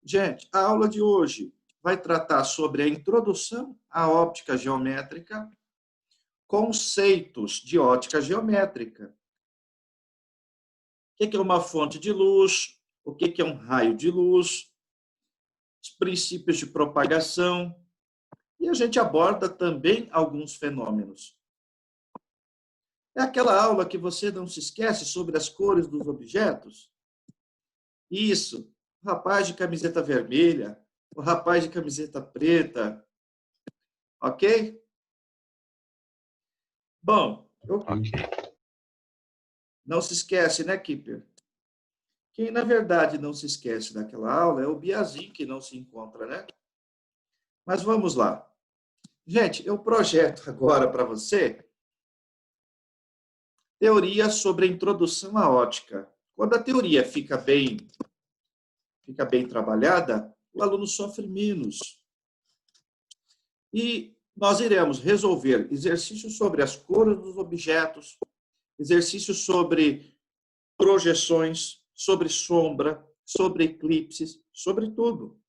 Gente, a aula de hoje vai tratar sobre a introdução à óptica geométrica, conceitos de óptica geométrica. O que é uma fonte de luz? O que é um raio de luz? Os princípios de propagação. E a gente aborda também alguns fenômenos. É aquela aula que você não se esquece sobre as cores dos objetos? Isso. O rapaz de camiseta vermelha, o rapaz de camiseta preta. Ok? Bom, Ok. não se esquece, né, Kipper? Quem, na verdade, não se esquece daquela aula é o Biazin, que não se encontra, né? Mas vamos lá. Gente, eu projeto agora para você teoria sobre a introdução à ótica. Quando a teoria fica bem trabalhada, o aluno sofre menos. E nós iremos resolver exercícios sobre as cores dos objetos, exercícios sobre projeções, sobre sombra, sobre eclipses, sobre tudo.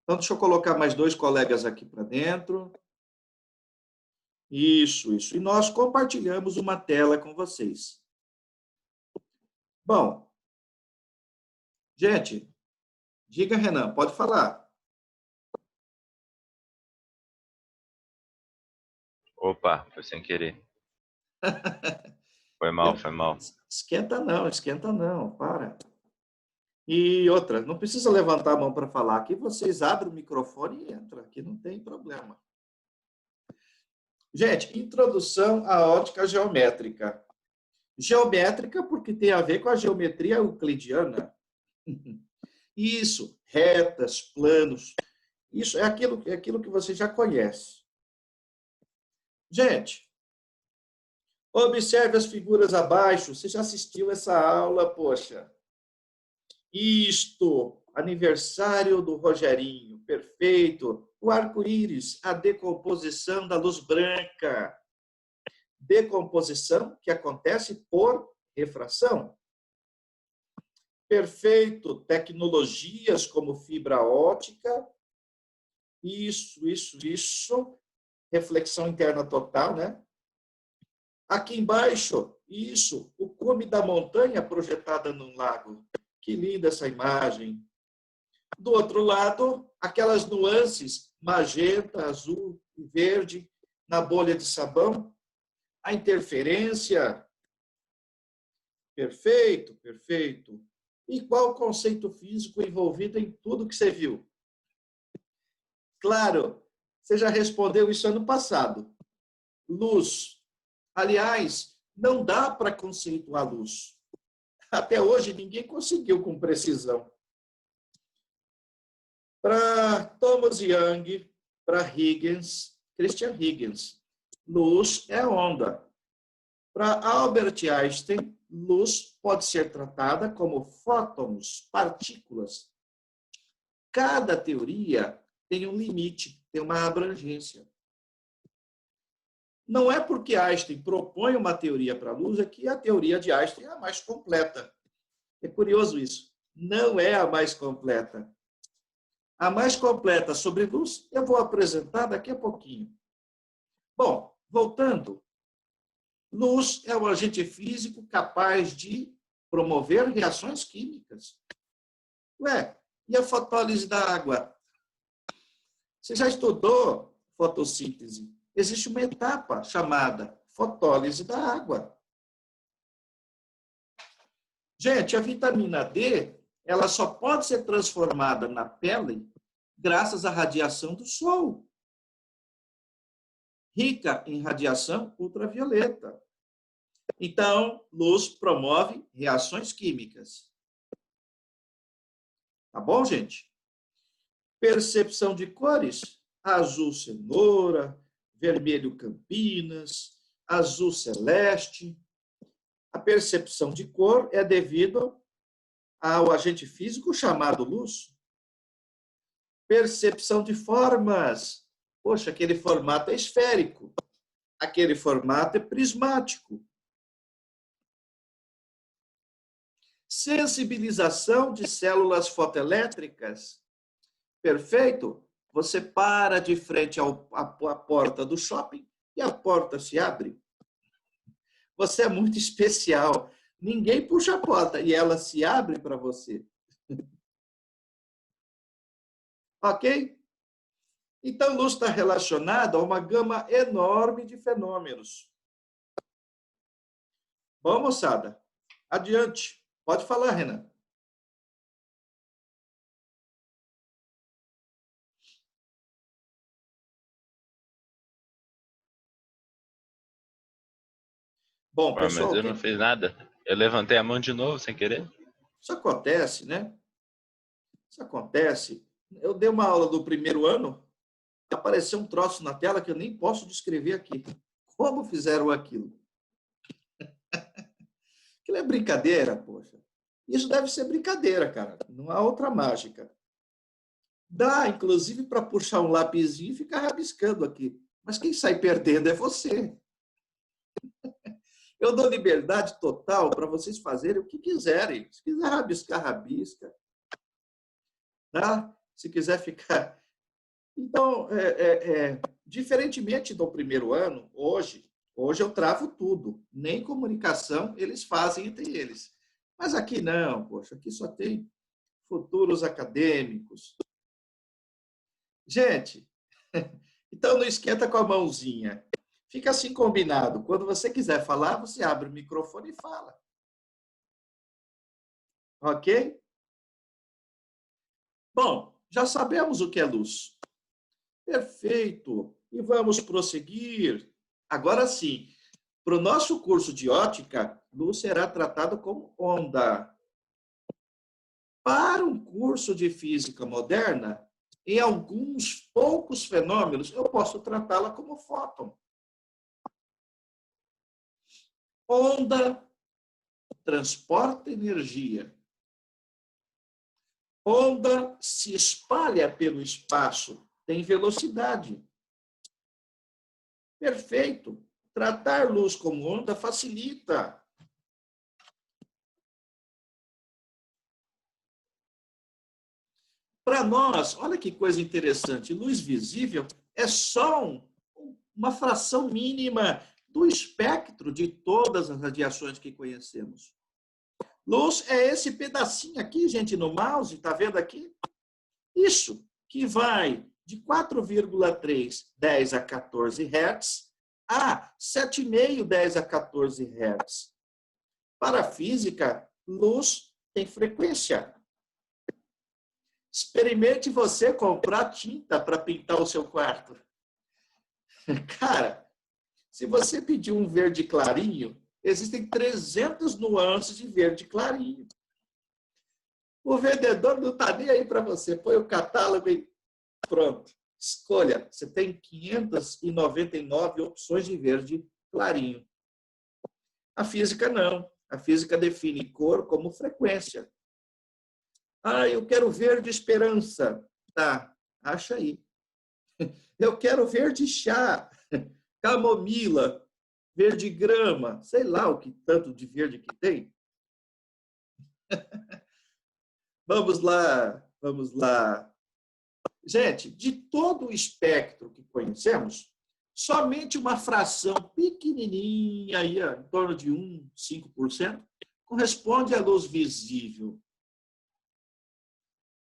Então, deixa eu colocar mais 2 colegas aqui para dentro. Isso. E nós compartilhamos uma tela com vocês. Bom, gente, diga, Renan, pode falar. Opa, foi sem querer. Foi mal, foi mal. Esquenta não, para. E outra, não precisa levantar a mão para falar. Aqui vocês abrem o microfone e entram, aqui não tem problema. Gente, introdução à ótica geométrica. Geométrica porque tem a ver com a geometria euclidiana. Isso, retas, planos. Isso é aquilo que você já conhece. Gente, observe as figuras abaixo. Você já assistiu essa aula, poxa. Isto, aniversário do Rogerinho, perfeito. O arco-íris, a decomposição da luz branca. Decomposição que acontece por refração. Perfeito. Tecnologias como fibra ótica. Isso. Reflexão interna total, né? Aqui embaixo, isso, o cume da montanha projetada num lago. Que linda essa imagem. Do outro lado, aquelas nuances magenta, azul e verde na bolha de sabão. A interferência. Perfeito. E qual o conceito físico envolvido em tudo que você viu? Claro, você já respondeu isso ano passado. Luz. Aliás, não dá para conceituar luz. Até hoje, ninguém conseguiu com precisão. Para Thomas Young, para Christian Huygens, luz é onda. Para Albert Einstein, luz pode ser tratada como fótons, partículas. Cada teoria tem um limite, tem uma abrangência. Não é porque Einstein propõe uma teoria para a luz é que a teoria de Einstein é a mais completa. É curioso isso. Não é a mais completa. A mais completa sobre luz eu vou apresentar daqui a pouquinho. Bom, voltando. Luz é um agente físico capaz de promover reações químicas. Ué, e a fotólise da água? Você já estudou fotossíntese? Existe uma etapa chamada fotólise da água. Gente, a vitamina D, ela só pode ser transformada na pele graças à radiação do sol, rica em radiação ultravioleta. Então, luz promove reações químicas. Tá bom, gente? Percepção de cores: azul cenoura, vermelho campinas, azul celeste. A percepção de cor é devido ao agente físico chamado luz. Percepção de formas. Poxa, aquele formato é esférico. Aquele formato é prismático. Sensibilização de células fotoelétricas. Perfeito? Você para de frente à porta do shopping e a porta se abre. Você é muito especial. Ninguém puxa a porta e ela se abre para você. Ok? Então, luz está relacionada a uma gama enorme de fenômenos. Bom, moçada, adiante. Pode falar, Renan. Bom, Ué, mas pessoal, eu não fiz nada. Eu levantei a mão de novo sem querer. isso acontece, né? Isso acontece. Eu dei uma aula do primeiro ano, apareceu um troço na tela que eu nem posso descrever aqui. Como fizeram aquilo? Aquilo é brincadeira, poxa. Isso deve ser brincadeira, cara. Não há outra mágica. Dá, inclusive, para puxar um lapisinho e ficar rabiscando aqui. Mas quem sai perdendo é você. Eu dou liberdade total para vocês fazerem o que quiserem. Se quiser rabiscar, rabisca. Tá? Se quiser ficar... Então, diferentemente do primeiro ano, hoje eu travo tudo. Nem comunicação eles fazem entre eles. Mas aqui não, poxa, aqui só tem futuros acadêmicos. Gente, então não esquenta com a mãozinha. Fica assim combinado. Quando você quiser falar, você abre o microfone e fala. Ok? Bom, já sabemos o que é luz. Perfeito. E vamos prosseguir. Agora sim, para o nosso curso de ótica, luz será tratado como onda. Para um curso de física moderna, em alguns poucos fenômenos, eu posso tratá-la como fóton. Onda transporta energia. Onda se espalha pelo espaço, tem velocidade. Perfeito. Tratar luz como onda facilita. Para nós, olha que coisa interessante, luz visível é só uma fração mínima do espectro de todas as radiações que conhecemos. Luz é esse pedacinho aqui, gente, no mouse, está vendo aqui? Isso, que vai de 4,3 10 a 14 Hz a 7,5 10 a 14 Hz. Para a física, luz tem frequência. Experimente você comprar tinta para pintar o seu quarto. Cara, se você pedir um verde clarinho, existem 300 nuances de verde clarinho. O vendedor não está nem aí para você. Põe o catálogo e pronto. Escolha. Você tem 599 opções de verde clarinho. A física não. A física define cor como frequência. Ah, eu quero verde esperança. Tá, acha aí. Eu quero verde chá, camomila, verde grama, sei lá o que tanto de verde que tem. Vamos lá, vamos lá. Gente, de todo o espectro que conhecemos, somente uma fração pequenininha, aí, em torno de 5%, corresponde à luz visível.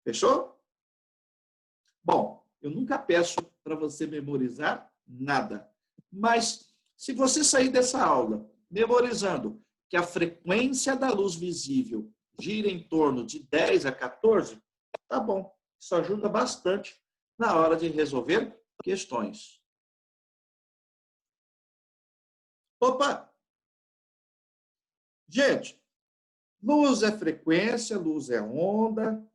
Fechou? Bom, eu nunca peço para você memorizar nada, mas se você sair dessa aula memorizando que a frequência da luz visível gira em torno de 10 a 14, tá bom. Isso ajuda bastante na hora de resolver questões. Opa! Gente, luz é frequência, luz é onda,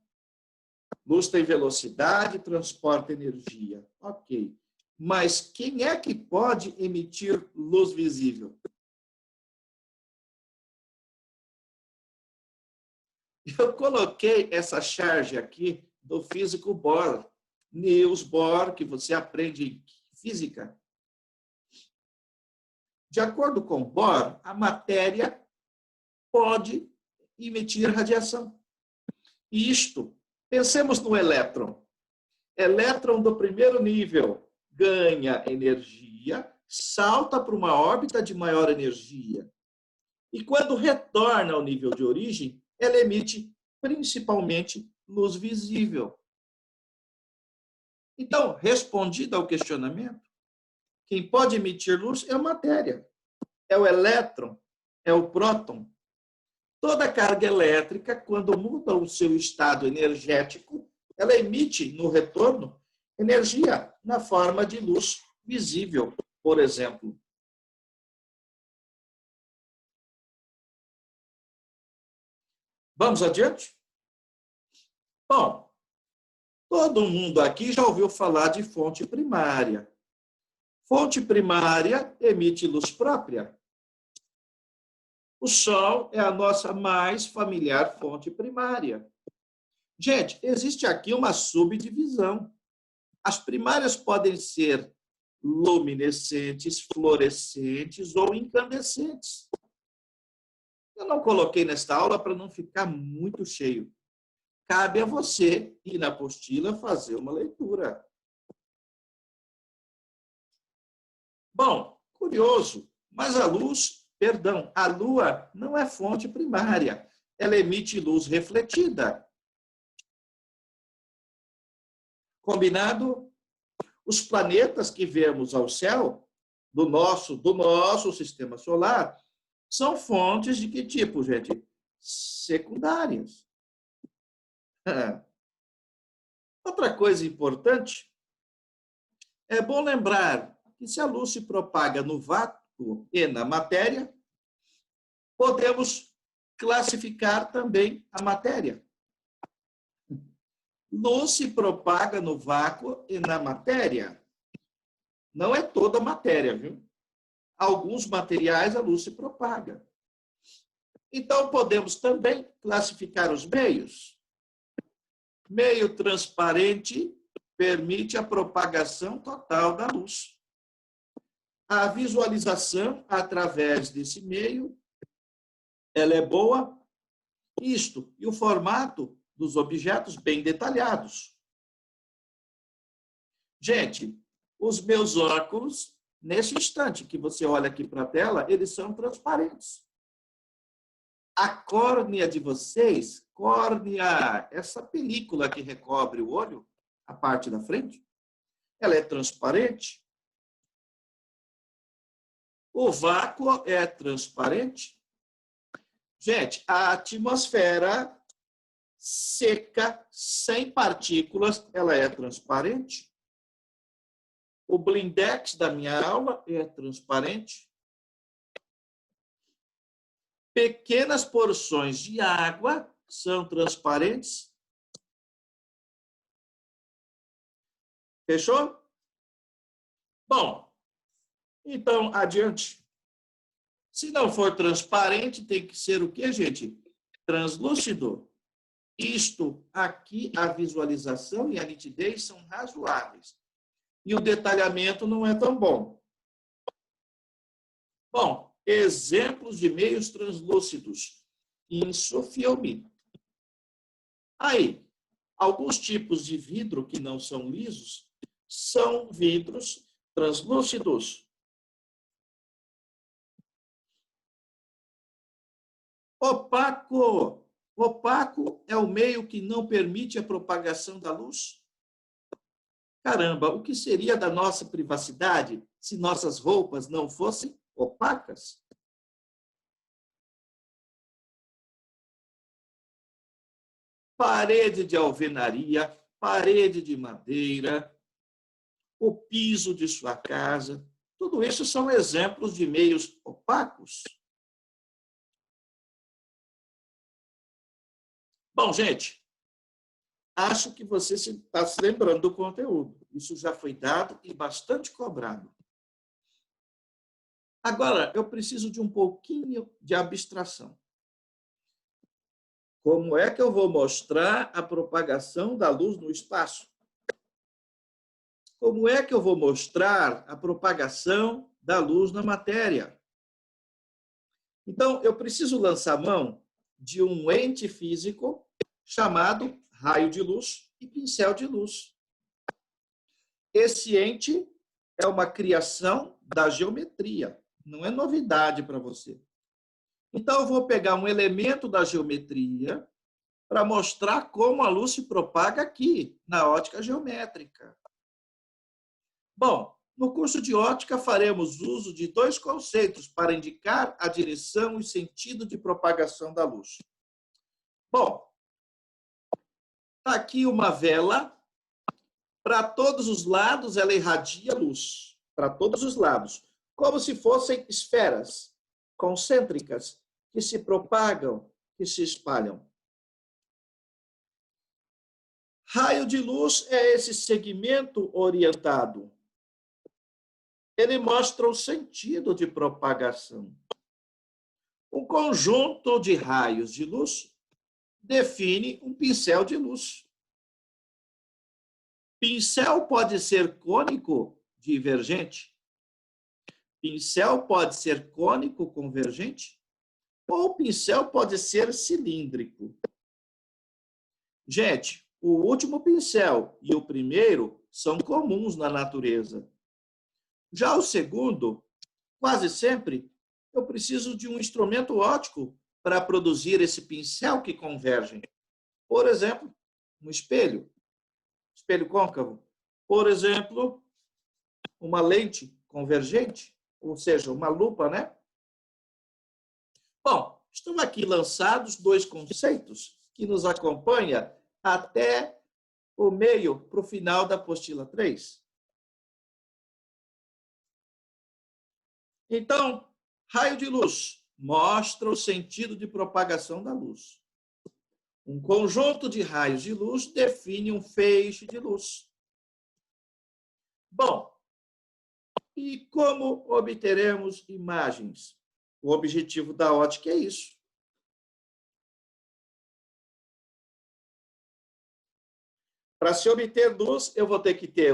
luz tem velocidade, transporta energia. Ok. Mas quem é que pode emitir luz visível? Eu coloquei essa charge aqui do físico Bohr, Niels Bohr, que você aprende em física. De acordo com Bohr, a matéria pode emitir radiação. Isto, pensemos no elétron. Elétron do primeiro nível ganha energia, salta para uma órbita de maior energia. E quando retorna ao nível de origem, ela emite principalmente luz visível. Então, respondido ao questionamento, quem pode emitir luz é a matéria, é o elétron, é o próton. Toda carga elétrica, quando muda o seu estado energético, ela emite no retorno energia na forma de luz visível, por exemplo. Vamos adiante? Bom, todo mundo aqui já ouviu falar de fonte primária. Fonte primária emite luz própria. O Sol é a nossa mais familiar fonte primária. Gente, existe aqui uma subdivisão. As primárias podem ser luminescentes, fluorescentes ou incandescentes. Eu não coloquei nesta aula para não ficar muito cheio. Cabe a você ir na apostila fazer uma leitura. Bom, curioso, mas a Lua não é fonte primária. Ela emite luz refletida. Combinado? Os planetas que vemos ao céu do nosso sistema solar são fontes de que tipo, gente? Secundárias. Outra coisa importante, é bom lembrar que se a luz se propaga no vácuo e na matéria, podemos classificar também a matéria. Luz se propaga no vácuo e na matéria. Não é toda a matéria, viu? Alguns materiais a luz se propaga. Então, podemos também classificar os meios. Meio transparente permite a propagação total da luz. A visualização através desse meio, ela é boa. Isto, e o formato dos objetos bem detalhados. Gente, os meus óculos, nesse instante que você olha aqui para a tela, eles são transparentes. A córnea de vocês, córnea, essa película que recobre o olho, a parte da frente, ela é transparente. O vácuo é transparente. Gente, a atmosfera seca, sem partículas, ela é transparente. O blindex da minha aula é transparente. Pequenas porções de água são transparentes. Fechou? Bom, então, adiante. Se não for transparente, tem que ser o quê, gente? Translúcido. Isto aqui, a visualização e a nitidez são razoáveis. E o detalhamento não é tão bom. Bom, exemplos de meios translúcidos. Insofilme. Aí, alguns tipos de vidro que não são lisos são vidros translúcidos. Opaco. Opaco é o meio que não permite a propagação da luz? Caramba, o que seria da nossa privacidade se nossas roupas não fossem opacas? Parede de alvenaria, parede de madeira, o piso de sua casa, tudo isso são exemplos de meios opacos. Bom, gente, acho que você está se lembrando do conteúdo. Isso já foi dado e bastante cobrado. Agora, eu preciso de um pouquinho de abstração. Como é que eu vou mostrar a propagação da luz no espaço? Como é que eu vou mostrar a propagação da luz na matéria? Então, eu preciso lançar mão de um ente físico chamado raio de luz e pincel de luz. Esse ente é uma criação da geometria, não é novidade para você. Então, eu vou pegar um elemento da geometria para mostrar como a luz se propaga aqui, na ótica geométrica. Bom, no curso de ótica faremos uso de dois conceitos para indicar a direção e sentido de propagação da luz. Bom, está aqui uma vela. Para todos os lados, ela irradia luz. Para todos os lados. Como se fossem esferas concêntricas que se propagam, que se espalham. Raio de luz é esse segmento orientado. Ele mostra o sentido de propagação. Um conjunto de raios de luz define um pincel de luz. Pincel pode ser cônico divergente. Pincel pode ser cônico convergente. Ou pincel pode ser cilíndrico. Gente, o último pincel e o primeiro são comuns na natureza. Já o segundo, quase sempre, eu preciso de um instrumento óptico para produzir esse pincel que converge. Por exemplo, um espelho côncavo. Por exemplo, uma lente convergente, ou seja, uma lupa, né? Bom, estão aqui lançados dois conceitos que nos acompanham até o meio, para o final da apostila 3. Então, raio de luz mostra o sentido de propagação da luz. Um conjunto de raios de luz define um feixe de luz. Bom, e como obteremos imagens? O objetivo da ótica é isso. Para se obter luz, eu vou ter que ter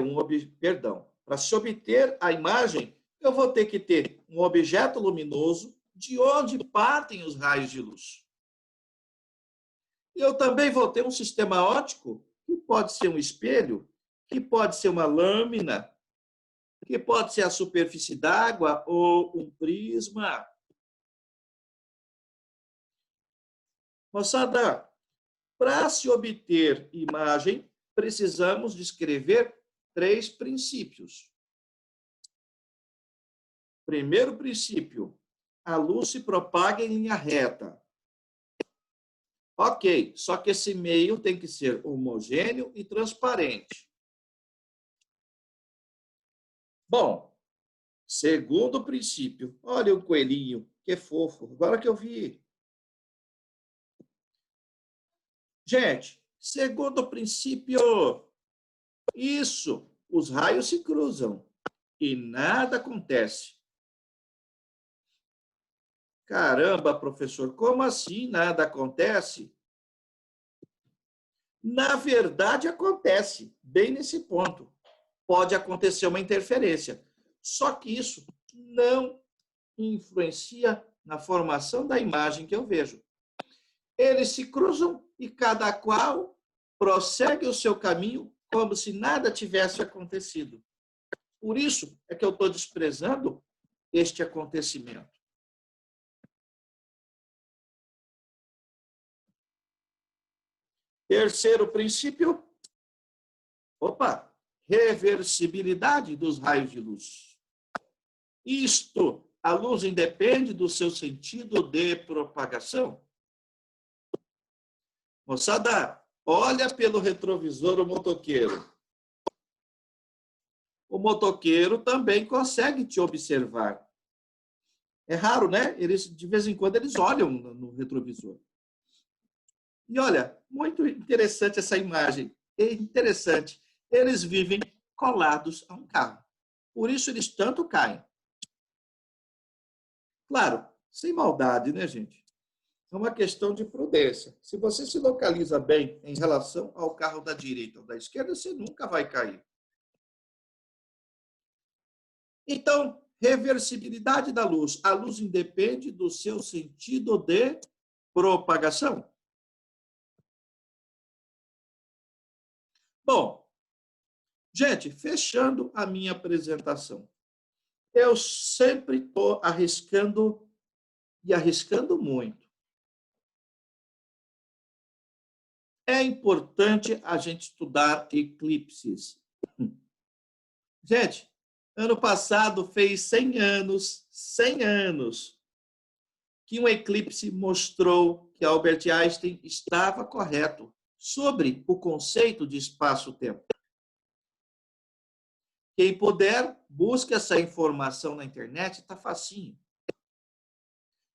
Para se obter a imagem, eu vou ter que ter um objeto luminoso de onde partem os raios de luz. E eu também vou ter um sistema óptico, que pode ser um espelho, que pode ser uma lâmina, que pode ser a superfície d'água ou um prisma. Moçada, para se obter imagem, precisamos descrever 3 princípios. Primeiro princípio, a luz se propaga em linha reta. Ok, só que esse meio tem que ser homogêneo e transparente. Bom, segundo princípio, olha o coelhinho, que fofo, agora que eu vi. Gente, segundo princípio, isso, os raios se cruzam e nada acontece. Caramba, professor, como assim nada acontece? Na verdade, acontece, bem nesse ponto. Pode acontecer uma interferência. Só que isso não influencia na formação da imagem que eu vejo. Eles se cruzam e cada qual prossegue o seu caminho como se nada tivesse acontecido. Por isso é que eu estou desprezando este acontecimento. Terceiro princípio, reversibilidade dos raios de luz. Isto, a luz independe do seu sentido de propagação. Moçada, olha pelo retrovisor o motoqueiro. O motoqueiro também consegue te observar. É raro, né? De vez em quando, eles olham no retrovisor. E olha, muito interessante essa imagem. É interessante. Eles vivem colados a um carro. Por isso, eles tanto caem. Claro, sem maldade, né, gente? É uma questão de prudência. Se você se localiza bem em relação ao carro da direita ou da esquerda, você nunca vai cair. Então, reversibilidade da luz. A luz independe do seu sentido de propagação? Bom, gente, fechando a minha apresentação. Eu sempre estou arriscando e arriscando muito. É importante a gente estudar eclipses. Gente, ano passado fez 100 anos, que um eclipse mostrou que Albert Einstein estava correto sobre o conceito de espaço-tempo. Quem puder, busque essa informação na internet, está facinho.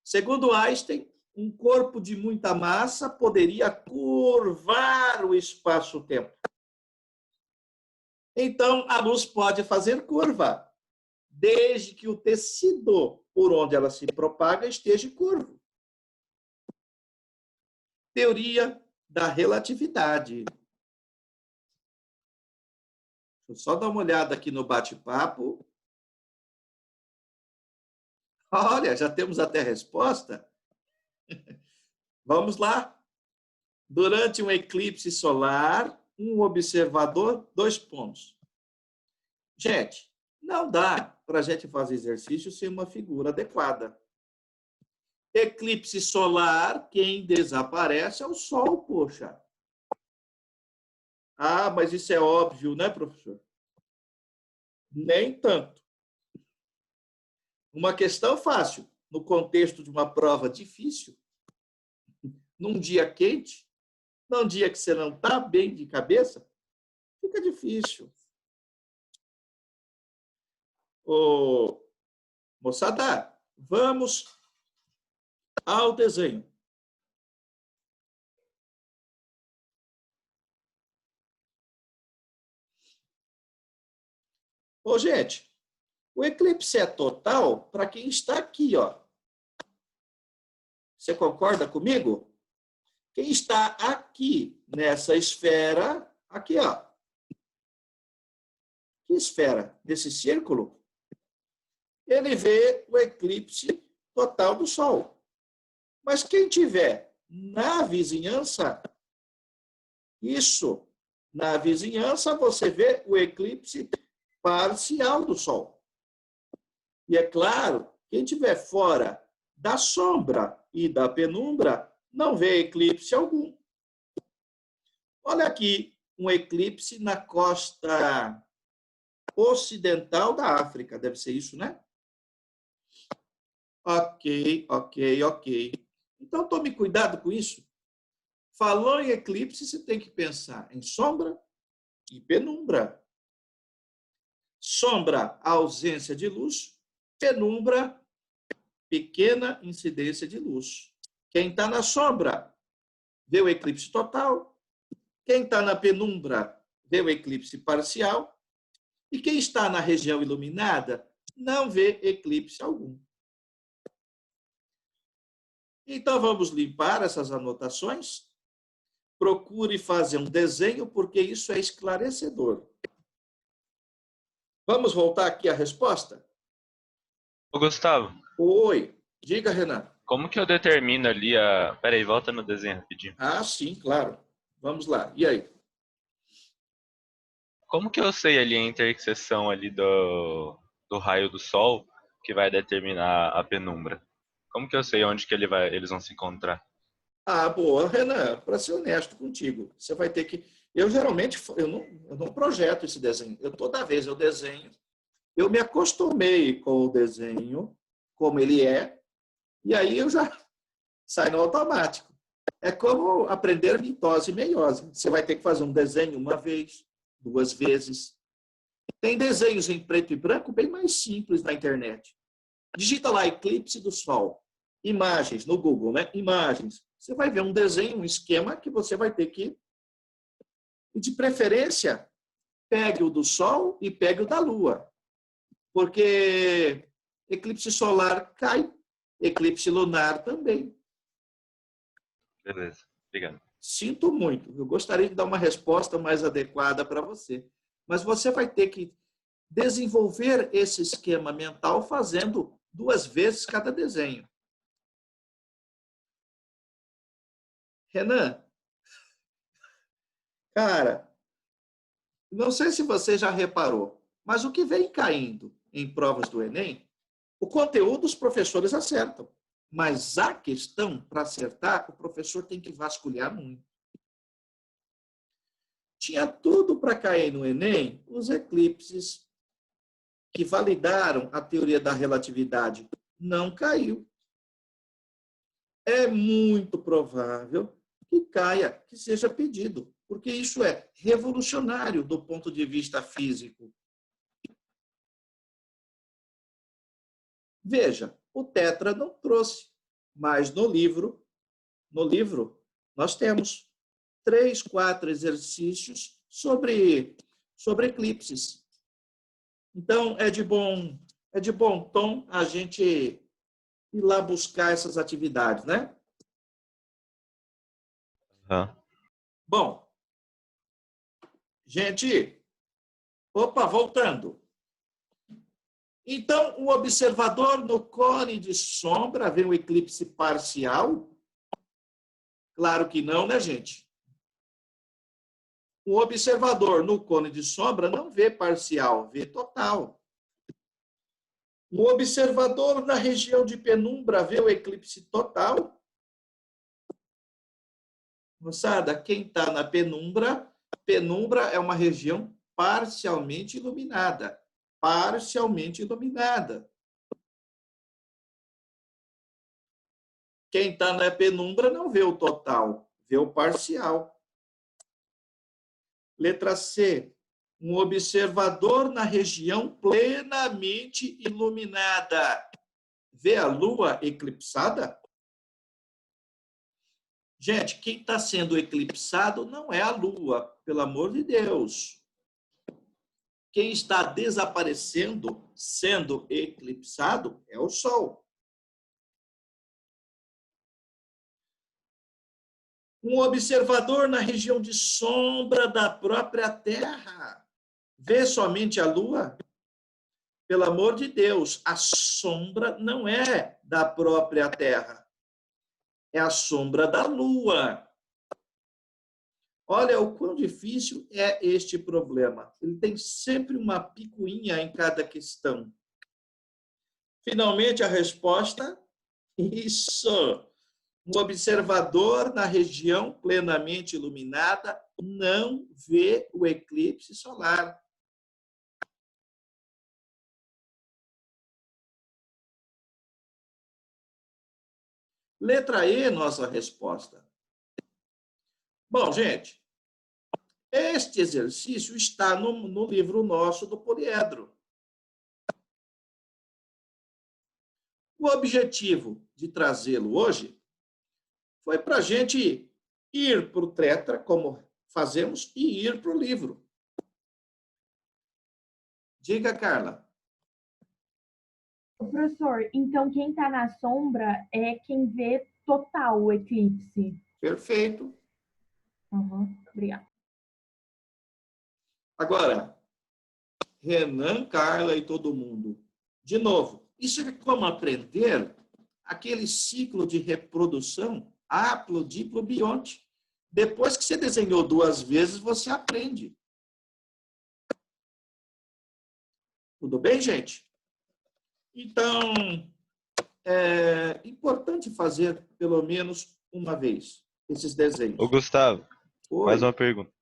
Segundo Einstein, um corpo de muita massa poderia curvar o espaço-tempo. Então, a luz pode fazer curva, desde que o tecido por onde ela se propaga esteja curvo. Teoria da relatividade. Deixa eu só dar uma olhada aqui no bate-papo. Olha, já temos até a resposta. Vamos lá. Durante um eclipse solar, um observador, 2 pontos. Gente, não dá para a gente fazer exercício sem uma figura adequada. Eclipse solar, quem desaparece é o Sol, poxa. Ah, mas isso é óbvio, né, professor? Nem tanto. Uma questão fácil, no contexto de uma prova difícil, num dia quente, num dia que você não está bem de cabeça, fica difícil. Ô, moçada, vamos ao desenho. Ô, gente, o eclipse é total para quem está aqui, ó. Você concorda comigo? Quem está aqui nessa esfera, aqui, ó. Que esfera? Desse círculo? Ele vê o eclipse total do Sol. Mas quem tiver na vizinhança, isso, na vizinhança você vê o eclipse parcial do Sol. E é claro, quem estiver fora da sombra e da penumbra não vê eclipse algum. Olha aqui, um eclipse na costa ocidental da África. Deve ser isso, né? Ok. Então, tome cuidado com isso. Falou em eclipse, você tem que pensar em sombra e penumbra. Sombra, ausência de luz. Penumbra, pequena incidência de luz. Quem está na sombra vê o eclipse total. Quem está na penumbra vê o eclipse parcial. E quem está na região iluminada não vê eclipse algum. Então, vamos limpar essas anotações. Procure fazer um desenho, porque isso é esclarecedor. Vamos voltar aqui à resposta? Ô, Gustavo, Oi, diga, Renan. como que eu determino ali a... Peraí, volta no desenho rapidinho. Ah, sim, claro. Vamos lá. E aí? Como que eu sei ali a interseção ali do raio do Sol que vai determinar a penumbra? Como que eu sei onde que eles vão se encontrar? Ah, boa, Renan, para ser honesto contigo, você vai ter que... Eu geralmente, eu não projeto esse desenho. Toda vez eu desenho, eu me acostumei com o desenho, como ele é, e aí eu já saio no automático. É como aprender mitose e meiose. Você vai ter que fazer um desenho uma vez, 2 vezes. Tem desenhos em preto e branco bem mais simples na internet. Digita lá eclipse do Sol. Imagens no Google, né? Imagens. Você vai ver um desenho, um esquema que você vai ter que... E de preferência, pegue o do Sol e pegue o da Lua. Porque eclipse solar cai, eclipse lunar também. Beleza, obrigado. Sinto muito, eu gostaria de dar uma resposta mais adequada para você. Mas você vai ter que desenvolver esse esquema mental fazendo 2 vezes cada desenho. Renan, cara, não sei se você já reparou, mas o que vem caindo em provas do Enem, o conteúdo os professores acertam. Mas a questão, para acertar, o professor tem que vasculhar muito. Tinha tudo para cair no Enem os eclipses que validaram a teoria da relatividade. Não caiu. É muito provável que caia, que seja pedido, porque isso é revolucionário do ponto de vista físico. Veja, o Tetra não trouxe, mas no livro nós temos 3, 4 exercícios sobre eclipses. Então, é de bom tom a gente ir lá buscar essas atividades, né? Uhum. Bom, gente, voltando. Então, o observador no cone de sombra vê um eclipse parcial? Claro que não, né, gente? O observador no cone de sombra não vê parcial, vê total. O observador na região de penumbra vê o eclipse total? Moçada, quem está na penumbra é uma região parcialmente iluminada. Parcialmente iluminada. Quem está na penumbra não vê o total, vê o parcial. Letra C. Um observador na região plenamente iluminada vê a Lua eclipsada? Gente, quem está sendo eclipsado não é a Lua, pelo amor de Deus. Quem está desaparecendo, sendo eclipsado, é o Sol. Um observador na região de sombra da própria Terra vê somente a Lua? Pelo amor de Deus, a sombra não é da própria Terra. É a sombra da Lua. Olha o quão difícil é este problema. Ele tem sempre uma picuinha em cada questão. Finalmente, a resposta: isso. Um observador na região plenamente iluminada não vê o eclipse solar. Letra E, nossa resposta. Bom, gente, este exercício está no livro nosso do poliedro. O objetivo de trazê-lo hoje foi para a gente ir para o Tetra, como fazemos, e ir para o livro. Diga, Carla. Professor, então quem está na sombra é quem vê total o eclipse. Perfeito. Obrigada. Agora, Renan, Carla e todo mundo. De novo, isso é como aprender aquele ciclo de reprodução haplo, diplo, bionte. Depois que você desenhou 2 vezes, você aprende. Tudo bem, gente? Então, é importante fazer pelo menos uma vez esses desenhos. Ô, Gustavo, Oi. mais uma pergunta.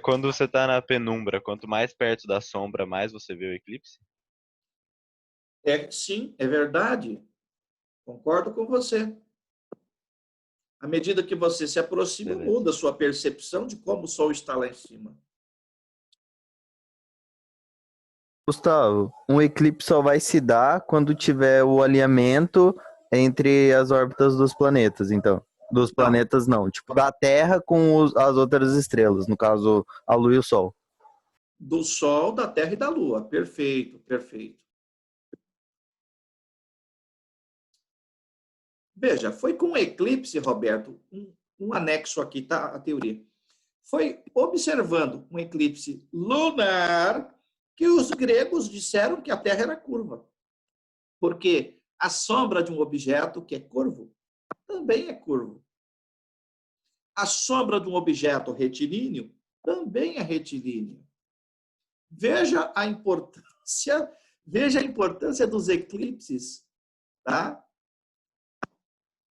Quando você está na penumbra, quanto mais perto da sombra, mais você vê o eclipse? Sim, é verdade. Concordo com você. À medida que você se aproxima, Beleza. muda a sua percepção de como o Sol está lá em cima. Gustavo, um eclipse só vai se dar quando tiver o alinhamento entre as órbitas dos planetas, então. Dos planetas não, tipo da Terra com as outras estrelas, no caso a Lua e o Sol. Do Sol, da Terra e da Lua. Perfeito, perfeito. Veja, foi com o eclipse, Roberto, um anexo aqui, tá? A teoria. Foi observando um eclipse lunar que os gregos disseram que a Terra era curva. Porque a sombra de um objeto que é curvo também é curvo. A sombra de um objeto retilíneo também é retilínea. Veja a importância dos eclipses, tá?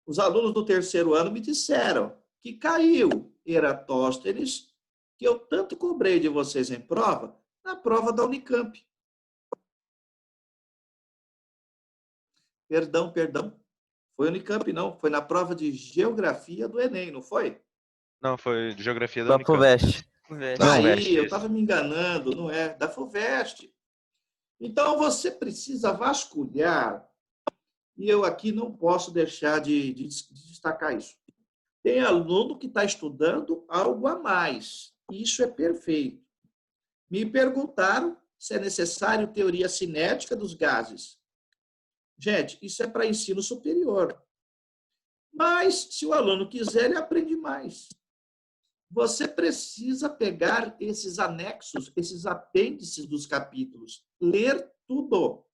Os alunos do terceiro ano me disseram que caiu Eratóstenes, que eu tanto cobrei de vocês em prova, na prova da Unicamp. Perdão. Foi Unicamp, não. Foi na prova de geografia do Enem, não foi? Não, foi de geografia da Da Unicamp. FUVEST. Não. Aí, eu estava me enganando, não é? Da FUVEST. Então, você precisa vasculhar, e eu aqui não posso deixar de destacar isso. Tem aluno que está estudando algo a mais. Isso é perfeito. Me perguntaram se é necessário teoria cinética dos gases. Gente, isso é para ensino superior. Mas, se o aluno quiser, ele aprende mais. Você precisa pegar esses anexos, esses apêndices dos capítulos, ler tudo.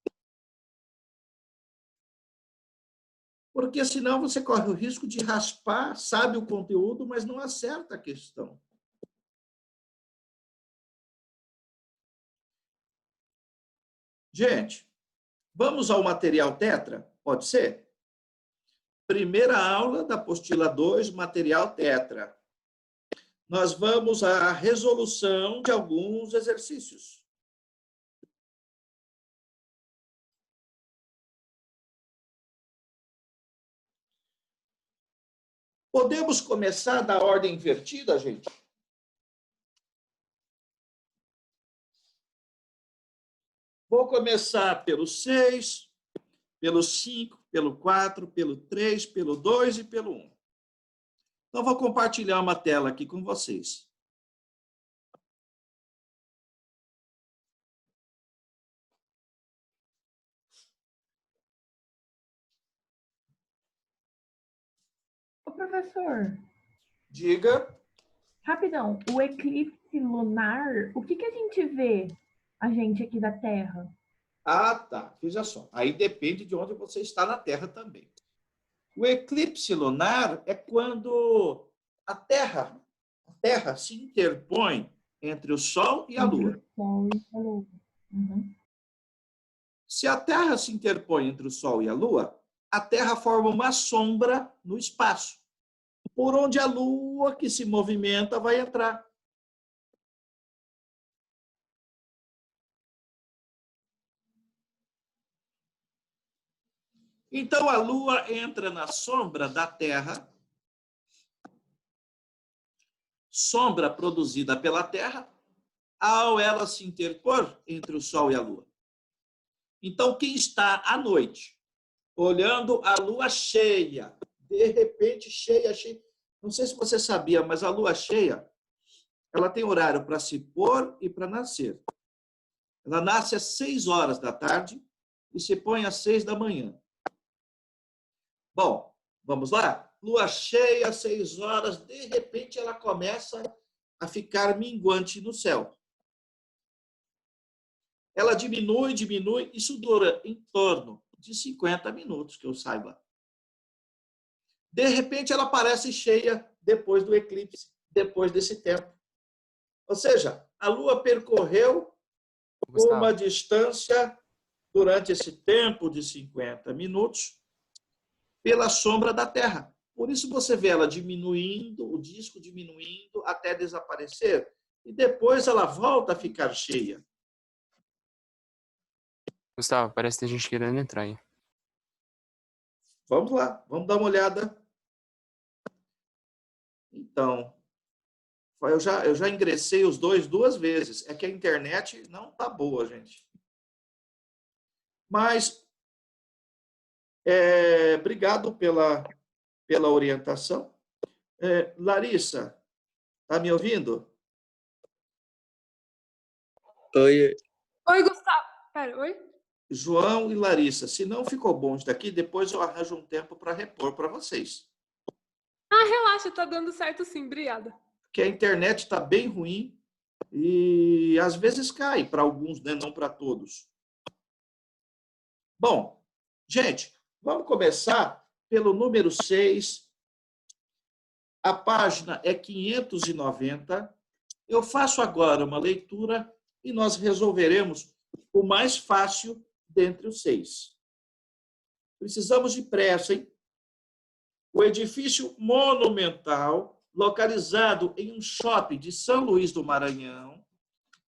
Porque senão você corre o risco de raspar, sabe o conteúdo, mas não acerta a questão. Gente, vamos ao material tetra? Pode ser? Primeira aula da apostila 2, material tetra. Nós vamos à resolução de alguns exercícios. Podemos começar da ordem invertida, gente? Vou começar pelo 6, pelo 5, pelo 4, pelo 3, pelo 2 e pelo 1. Então, vou compartilhar uma tela aqui com vocês. Ô, professor, Diga. rapidão, o eclipse lunar, o que a gente vê, a gente aqui da Terra? Ah, tá. Veja só. Aí depende de onde você está na Terra também. O eclipse lunar é quando a Terra se interpõe entre o Sol e a Lua. Sol e a Lua. Uhum. Se a Terra se interpõe entre o Sol e a Lua, a Terra forma uma sombra no espaço, por onde a Lua, que se movimenta, vai entrar. Então, a Lua entra na sombra da Terra, sombra produzida pela Terra, ao ela se interpor entre o Sol e a Lua. Então, quem está à noite, olhando a Lua cheia, de repente, cheia, não sei se você sabia, mas a Lua cheia, ela tem horário para se pôr e para nascer. Ela nasce às 6 horas da tarde e se põe às 6 da manhã. Bom, vamos lá? Lua cheia, 6 horas, de repente ela começa a ficar minguante no céu. Ela diminui, isso dura em torno de 50 minutos, que eu saiba. De repente ela aparece cheia depois do eclipse, depois desse tempo. Ou seja, a Lua percorreu uma distância durante esse tempo de 50 minutos pela sombra da Terra. Por isso você vê ela diminuindo, o disco diminuindo até desaparecer, e depois ela volta a ficar cheia. Gustavo, parece que tem gente querendo entrar aí. Vamos lá, vamos dar uma olhada. Então, eu já ingressei os dois 2 vezes. É que a internet não está boa, gente. Mas, obrigado pela orientação. Larissa, está me ouvindo? Oi. Oi, Gustavo. Pera, oi? João e Larissa, se não ficou bom isso daqui, depois eu arranjo um tempo para repor para vocês. Ah, relaxa, tá dando certo sim, obrigada. Porque a internet está bem ruim e às vezes cai para alguns, né? Não para todos. Bom, gente, vamos começar pelo número 6. A página é 590. Eu faço agora uma leitura e nós resolveremos o mais fácil dentre os 6. Precisamos de pressa, hein? O edifício monumental, localizado em um shopping de São Luís do Maranhão,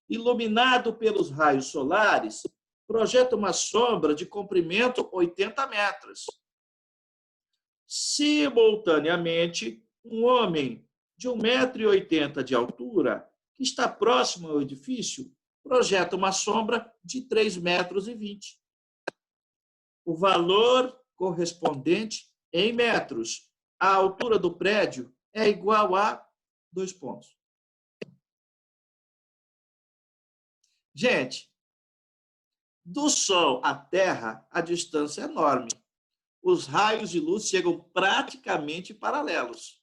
iluminado pelos raios solares, projeta uma sombra de comprimento 80 metros. Simultaneamente, um homem de 1,80 m de altura, que está próximo ao edifício, projeta uma sombra de 3,20 metros. O valor correspondente em metros à altura do prédio é igual a 2 pontos. Gente, do Sol à Terra, a distância é enorme. Os raios de luz chegam praticamente paralelos.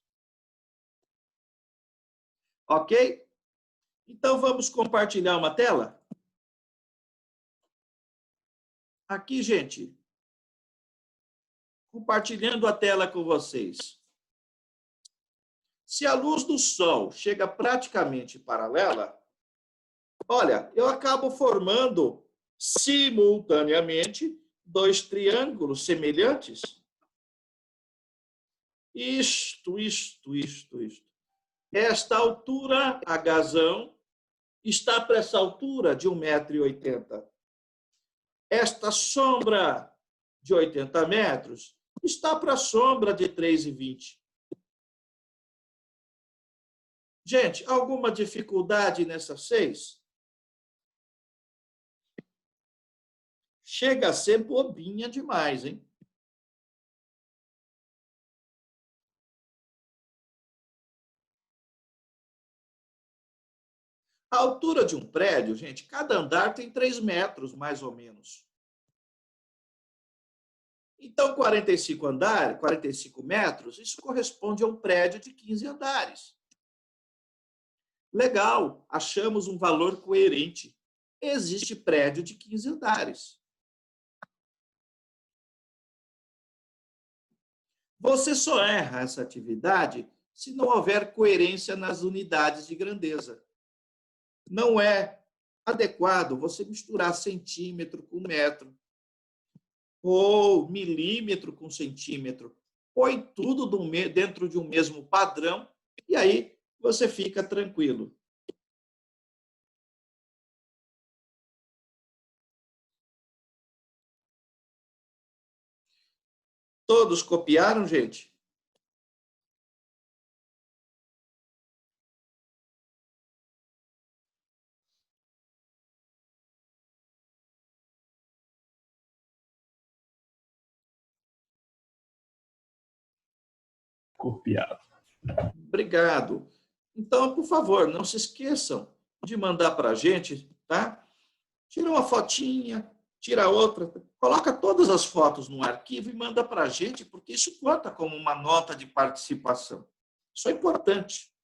Ok? Então, vamos compartilhar uma tela? Aqui, gente. Compartilhando a tela com vocês. Se a luz do Sol chega praticamente paralela, olha, eu acabo formando simultaneamente 2 triângulos semelhantes. Isto. Esta altura, Hzão, está para essa altura de 1,80 m. Esta sombra de 80 metros está para a sombra de 3,20. Gente, alguma dificuldade nessas 6? Chega a ser bobinha demais, hein? A altura de um prédio, gente, cada andar tem 3 metros, mais ou menos. Então, 45 metros, isso corresponde a um prédio de 15 andares. Legal, achamos um valor coerente. Existe prédio de 15 andares. Você só erra essa atividade se não houver coerência nas unidades de grandeza. Não é adequado você misturar centímetro com metro, ou milímetro com centímetro. Põe tudo dentro de um mesmo padrão e aí você fica tranquilo. Todos copiaram, gente? Copiado. Obrigado. Então, por favor, não se esqueçam de mandar para a gente, tá? Tira uma fotinha, tira outra, coloca todas as fotos no arquivo e manda para a gente, porque isso conta como uma nota de participação. Isso é importante.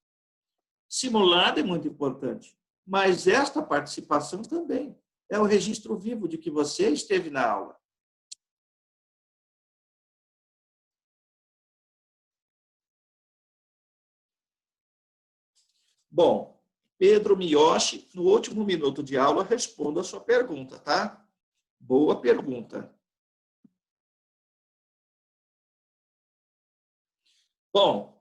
Simulado é muito importante, mas esta participação também é o registro vivo de que você esteve na aula. Bom, Pedro Miyoshi, no último minuto de aula, responda a sua pergunta, tá? Boa pergunta. Bom,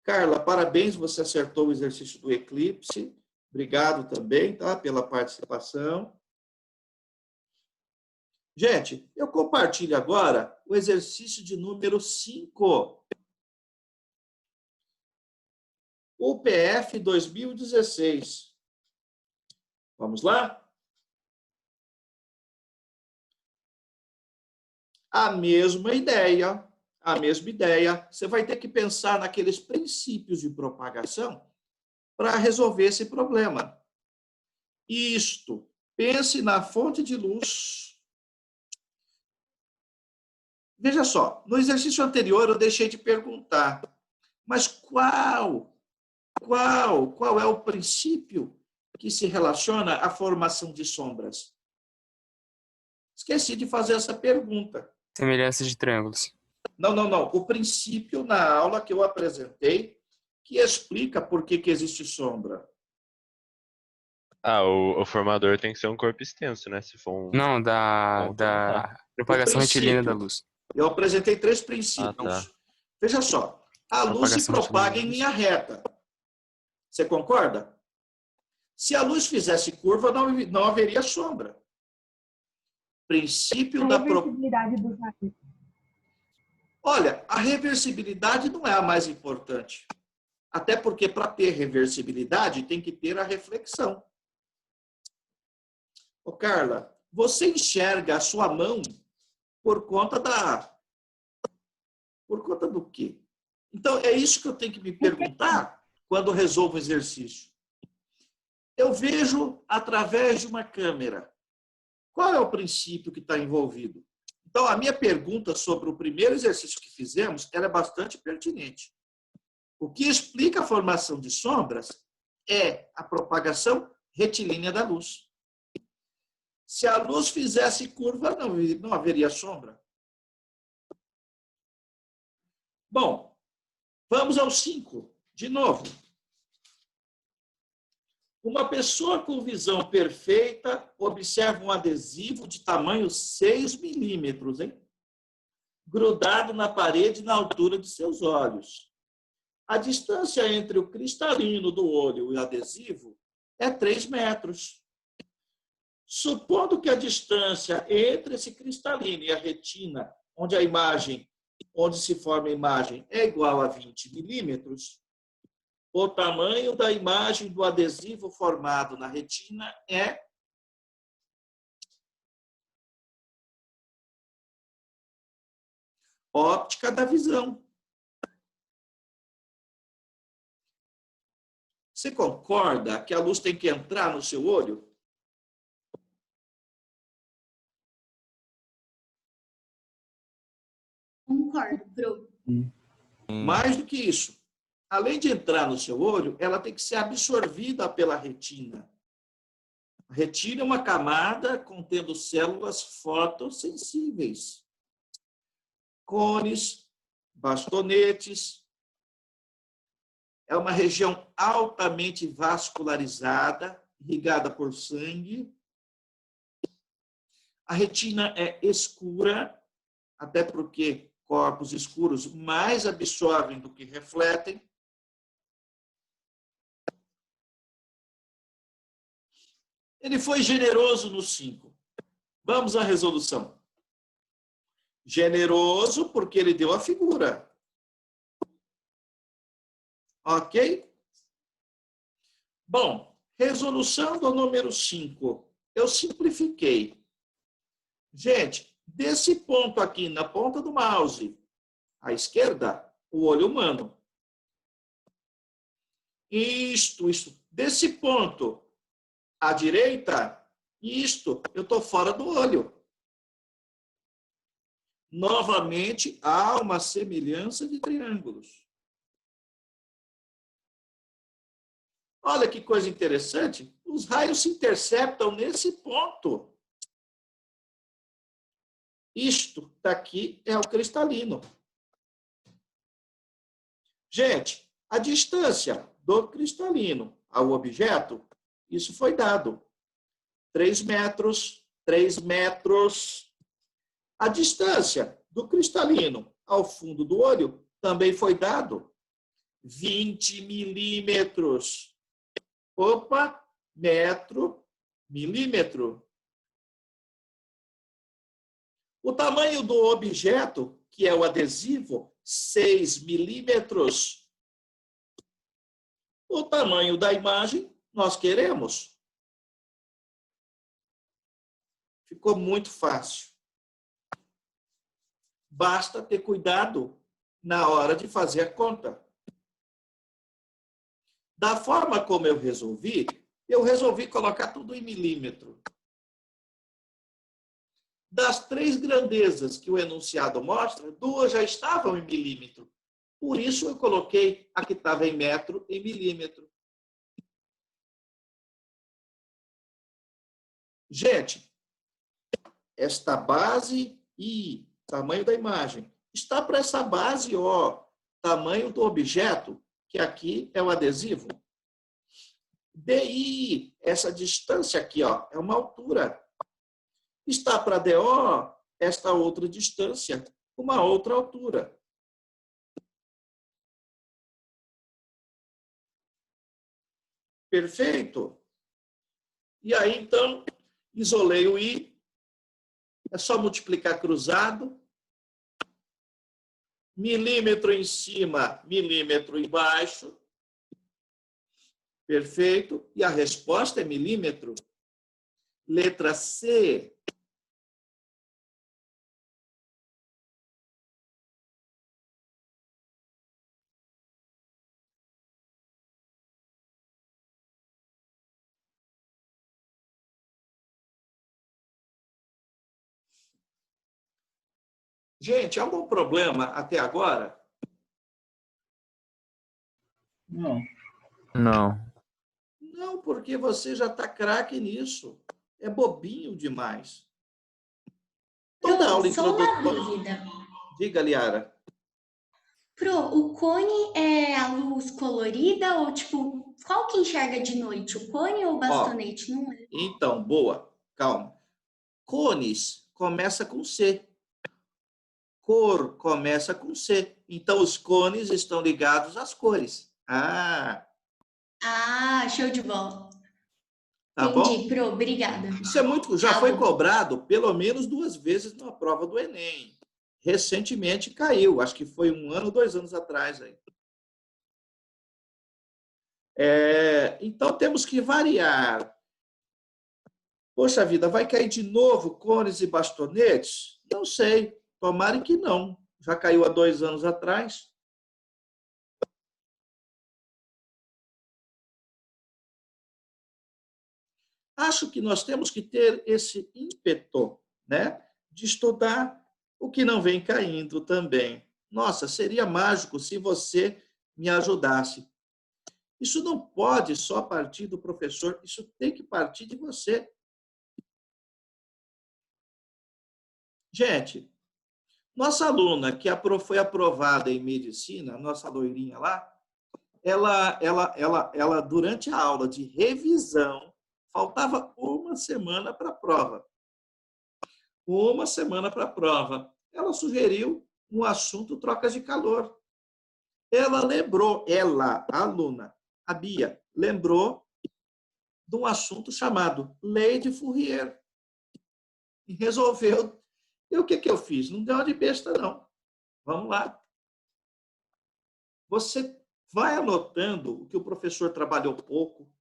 Carla, parabéns, você acertou o exercício do eclipse. Obrigado também, tá, pela participação. Gente, eu compartilho agora o exercício de número 5. UPF 2016. Vamos lá? A mesma ideia. Você vai ter que pensar naqueles princípios de propagação para resolver esse problema. Isto, pense na fonte de luz. Veja só, no exercício anterior eu deixei de perguntar, mas qual é o princípio que se relaciona à formação de sombras? Esqueci de fazer essa pergunta. Semelhança de triângulos. Não. O princípio na aula que eu apresentei, que explica por que existe sombra. O formador tem que ser um corpo extenso, né? Se for um Não, ponto, não dá. da propagação retilínea da luz. Eu apresentei 3 Ah, princípios. tá. Veja só, a luz se Propagação propaga em retilínea da linha reta. Você concorda? Se a luz fizesse curva, não haveria sombra. Princípio A da reversibilidade dos raios. Olha, a reversibilidade não é a mais importante. Até porque, para ter reversibilidade, tem que ter a reflexão. Ô, Carla, você enxerga a sua mão por conta do quê? Então, é isso que eu tenho que me perguntar quando resolvo o exercício. Eu vejo através de uma câmera. Qual é o princípio que está envolvido? Então, a minha pergunta sobre o primeiro exercício que fizemos era bastante pertinente. O que explica a formação de sombras é a propagação retilínea da luz. Se a luz fizesse curva, não haveria sombra. Bom, vamos ao 5. De novo. Uma pessoa com visão perfeita observa um adesivo de tamanho 6 milímetros, grudado na parede na altura de seus olhos. A distância entre o cristalino do olho e o adesivo é 3 metros. Supondo que a distância entre esse cristalino e a retina, onde se forma a imagem, é igual a 20 milímetros, o tamanho da imagem do adesivo formado na retina é óptica da visão. Você concorda que a luz tem que entrar no seu olho? Concordo, Pro. Mais do que isso. Além de entrar no seu olho, ela tem que ser absorvida pela retina. A retina é uma camada contendo células fotossensíveis. Cones, bastonetes. É uma região altamente vascularizada, irrigada por sangue. A retina é escura, até porque corpos escuros mais absorvem do que refletem. Ele foi generoso no 5. Vamos à resolução. Generoso porque ele deu a figura. Ok? Bom, resolução do número 5. Eu simplifiquei. Gente, desse ponto aqui na ponta do mouse, à esquerda, o olho humano. Isto. Desse ponto à direita, eu estou fora do olho. Novamente, há uma semelhança de triângulos. Olha que coisa interessante. Os raios se interceptam nesse ponto. Isto daqui é o cristalino. Gente, a distância do cristalino ao objeto, isso foi dado. 3 metros, 3 metros. A distância do cristalino ao fundo do olho também foi dado. 20 milímetros. Opa, metro, milímetro. O tamanho do objeto, que é o adesivo, 6 milímetros. O tamanho da imagem, nós queremos. Ficou muito fácil. Basta ter cuidado na hora de fazer a conta. Da forma como eu resolvi colocar tudo em milímetro. Das 3 grandezas que o enunciado mostra, 2 já estavam em milímetro. Por isso, eu coloquei a que estava em metro em milímetro. Gente, esta base e tamanho da imagem está para essa base, ó, tamanho do objeto, que aqui é o adesivo. DI, essa distância aqui, ó, é uma altura. Está para DO, esta outra distância, uma outra altura. Perfeito? E aí, então, isolei o I. É só multiplicar cruzado. Milímetro em cima, milímetro embaixo. Perfeito. E a resposta é milímetro. Letra C. Gente, algum problema até agora? Não. Não. Não, porque você já está craque nisso. É bobinho demais. Toda aula Só uma introdutória. dúvida. Diga, Liara. O cone é a luz colorida ou, tipo, qual que enxerga de noite? O cone ou o bastonete? Não é? Então, boa. Calma. Cones começa com C. Cor começa com C. Então, os cones estão ligados às cores. Ah, Show de bola. tá Entendi, bom? obrigada. Isso é muito, já Tá foi bom. cobrado pelo menos 2 vezes na prova do Enem. Recentemente caiu, acho que foi 1 ano, 2 anos atrás. Aí. Então, temos que variar. Poxa vida, vai cair de novo cones e bastonetes? Não sei, tomara que não. Já caiu há 2 anos atrás. Acho que nós temos que ter esse ímpeto, né, de estudar o que não vem caindo também. Nossa, seria mágico se você me ajudasse. Isso não pode só partir do professor, isso tem que partir de você. Gente, nossa aluna que foi aprovada em medicina, nossa loirinha lá, ela durante a aula de revisão, faltava 1 semana para a prova. 1 semana para a prova. Ela sugeriu um assunto trocas de calor. Ela lembrou, a aluna, a Bia, lembrou de um assunto chamado Lei de Fourier. E resolveu. E o que eu fiz? Não deu uma de besta, não. Vamos lá. Você vai anotando o que o professor trabalhou pouco,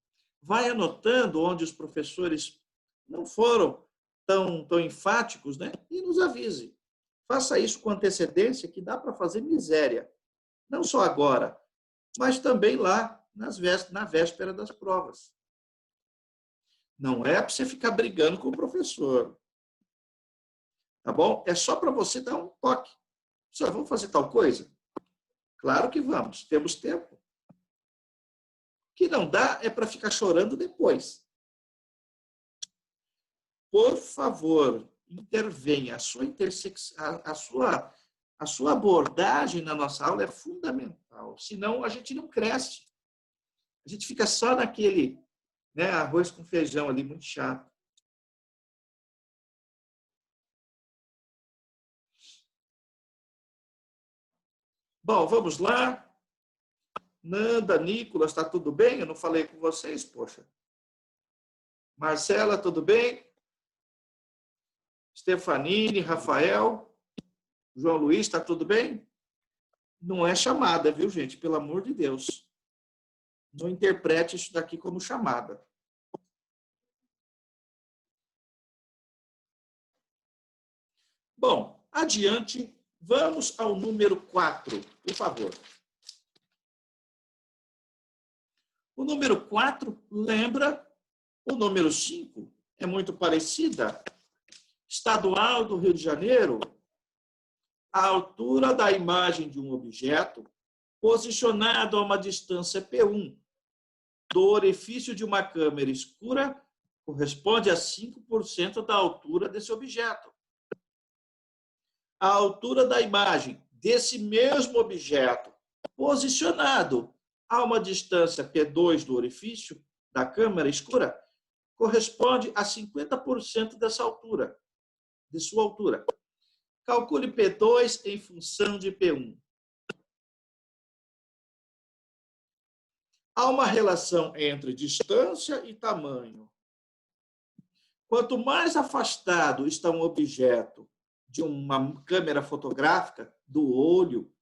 vai anotando onde os professores não foram tão enfáticos, né? E nos avise. Faça isso com antecedência, que dá para fazer miséria. Não só agora, mas também lá na véspera das provas. Não é para você ficar brigando com o professor. Tá bom? É só para você dar um toque. Só vamos fazer tal coisa? Claro que vamos. Temos tempo. O que não dá é para ficar chorando depois. Por favor, intervenha. A sua abordagem na nossa aula é fundamental. Senão, a gente não cresce. A gente fica só naquele, né, arroz com feijão ali, muito chato. Bom, vamos lá. Nanda, Nicolas, está tudo bem? Eu não falei com vocês, poxa. Marcela, tudo bem? Stefanine, Rafael, João Luiz, está tudo bem? Não é chamada, viu, gente? Pelo amor de Deus. Não interprete isso daqui como chamada. Bom, adiante, vamos ao número 4, por favor. O número 4 lembra o número 5, é muito parecida. Estadual do Rio de Janeiro, a altura da imagem de um objeto posicionado a uma distância P1 do orifício de uma câmera escura corresponde a 5% da altura desse objeto. A altura da imagem desse mesmo objeto posicionado a uma distância P2 do orifício da câmara escura corresponde a 50% dessa altura, de sua altura. Calcule P2 em função de P1. Há uma relação entre distância e tamanho. Quanto mais afastado está um objeto de uma câmera fotográfica, do olho,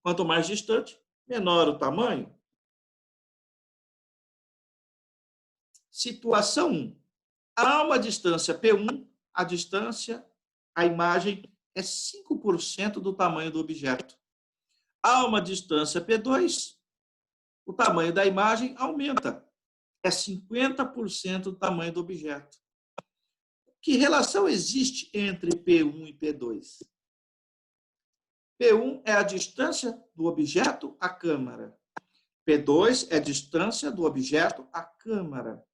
quanto mais distante, menor o tamanho. Situação 1. Há uma distância P1, a imagem é 5% do tamanho do objeto. Há uma distância P2, o tamanho da imagem aumenta. É 50% do tamanho do objeto. Que relação existe entre P1 e P2? P1 é a distância do objeto à câmara. P2 é a distância do objeto à câmara.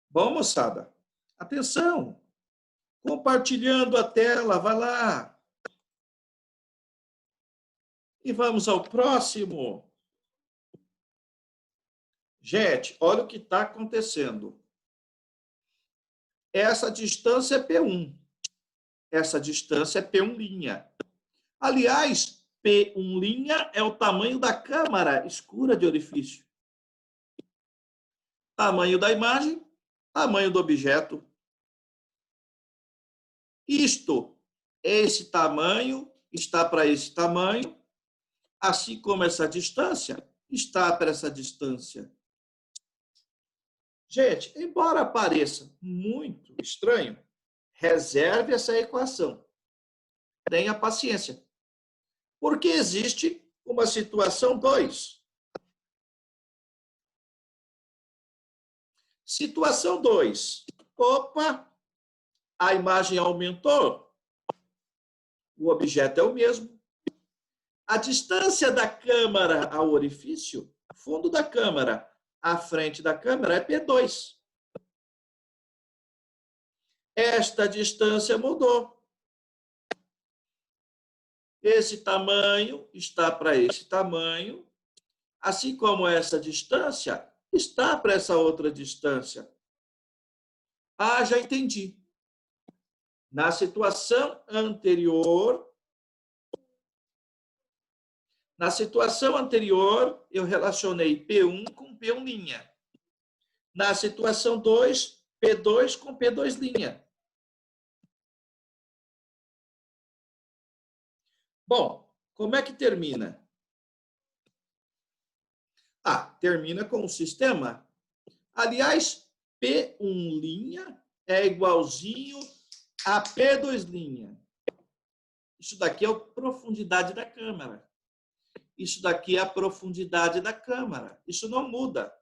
Bom, moçada, atenção. Compartilhando a tela, vai lá. E vamos ao próximo. Gente, olha o que está acontecendo. Essa distância é P1. Essa distância é P1'. Aliás, P1' é o tamanho da câmara escura de orifício. Tamanho da imagem, tamanho do objeto. Esse tamanho está para esse tamanho, assim como essa distância está para essa distância. Gente, embora pareça muito estranho, reserve essa equação. Tenha paciência. Porque existe uma situação 2. Situação 2. Opa, a imagem aumentou. O objeto é o mesmo. A distância da câmara ao orifício, fundo da câmara, à frente da câmera é P2. Esta distância mudou. Esse tamanho está para esse tamanho, assim como essa distância está para essa outra distância. Ah, já entendi. Na situação anterior, eu relacionei P1 com P1'. Na situação 2, P2 com P2'. Bom, como é que termina? Termina com o sistema. Aliás, P1' é igualzinho a P2'. Isso daqui é a profundidade da câmara. Isso daqui é a profundidade da câmara. Isso não muda.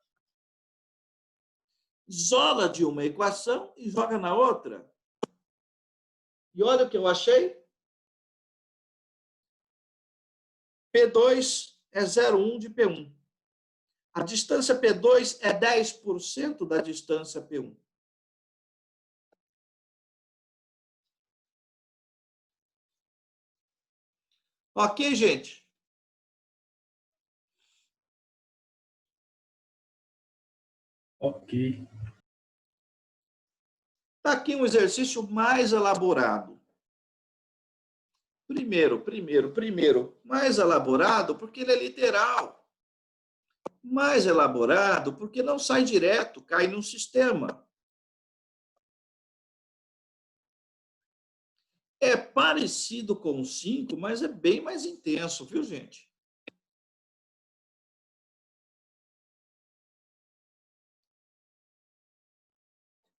Isola de uma equação e joga na outra. E olha o que eu achei. P2 é 0,1 de P1. A distância P2 é 10% da distância P1. Ok, gente? Ok. Está aqui um exercício mais elaborado. Primeiro, mais elaborado porque ele é literal. Mais elaborado porque não sai direto, cai num sistema. É parecido com o 5, mas é bem mais intenso, viu, gente?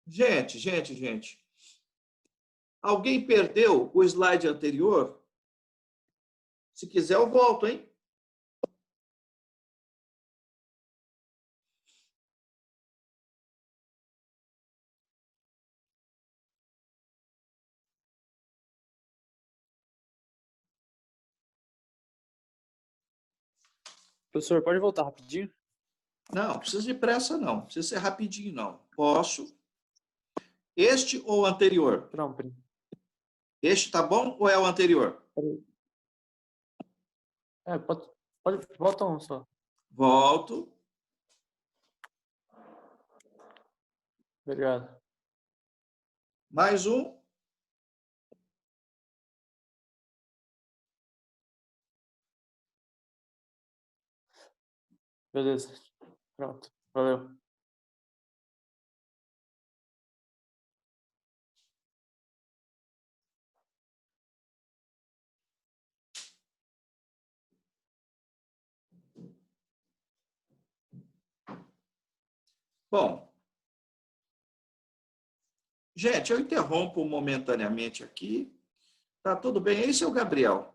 Gente. Alguém perdeu o slide anterior? Se quiser, eu volto, hein? Professor, pode voltar rapidinho? Não precisa de pressa, não. Não precisa ser rapidinho, não. Posso. Este ou o anterior? Pronto. Este tá bom ou é o anterior? Pode, volta um só. Volto. Obrigado. Mais um. Beleza. Pronto. Valeu. Bom, gente, eu interrompo momentaneamente aqui. Tá tudo bem? Esse é o Gabriel.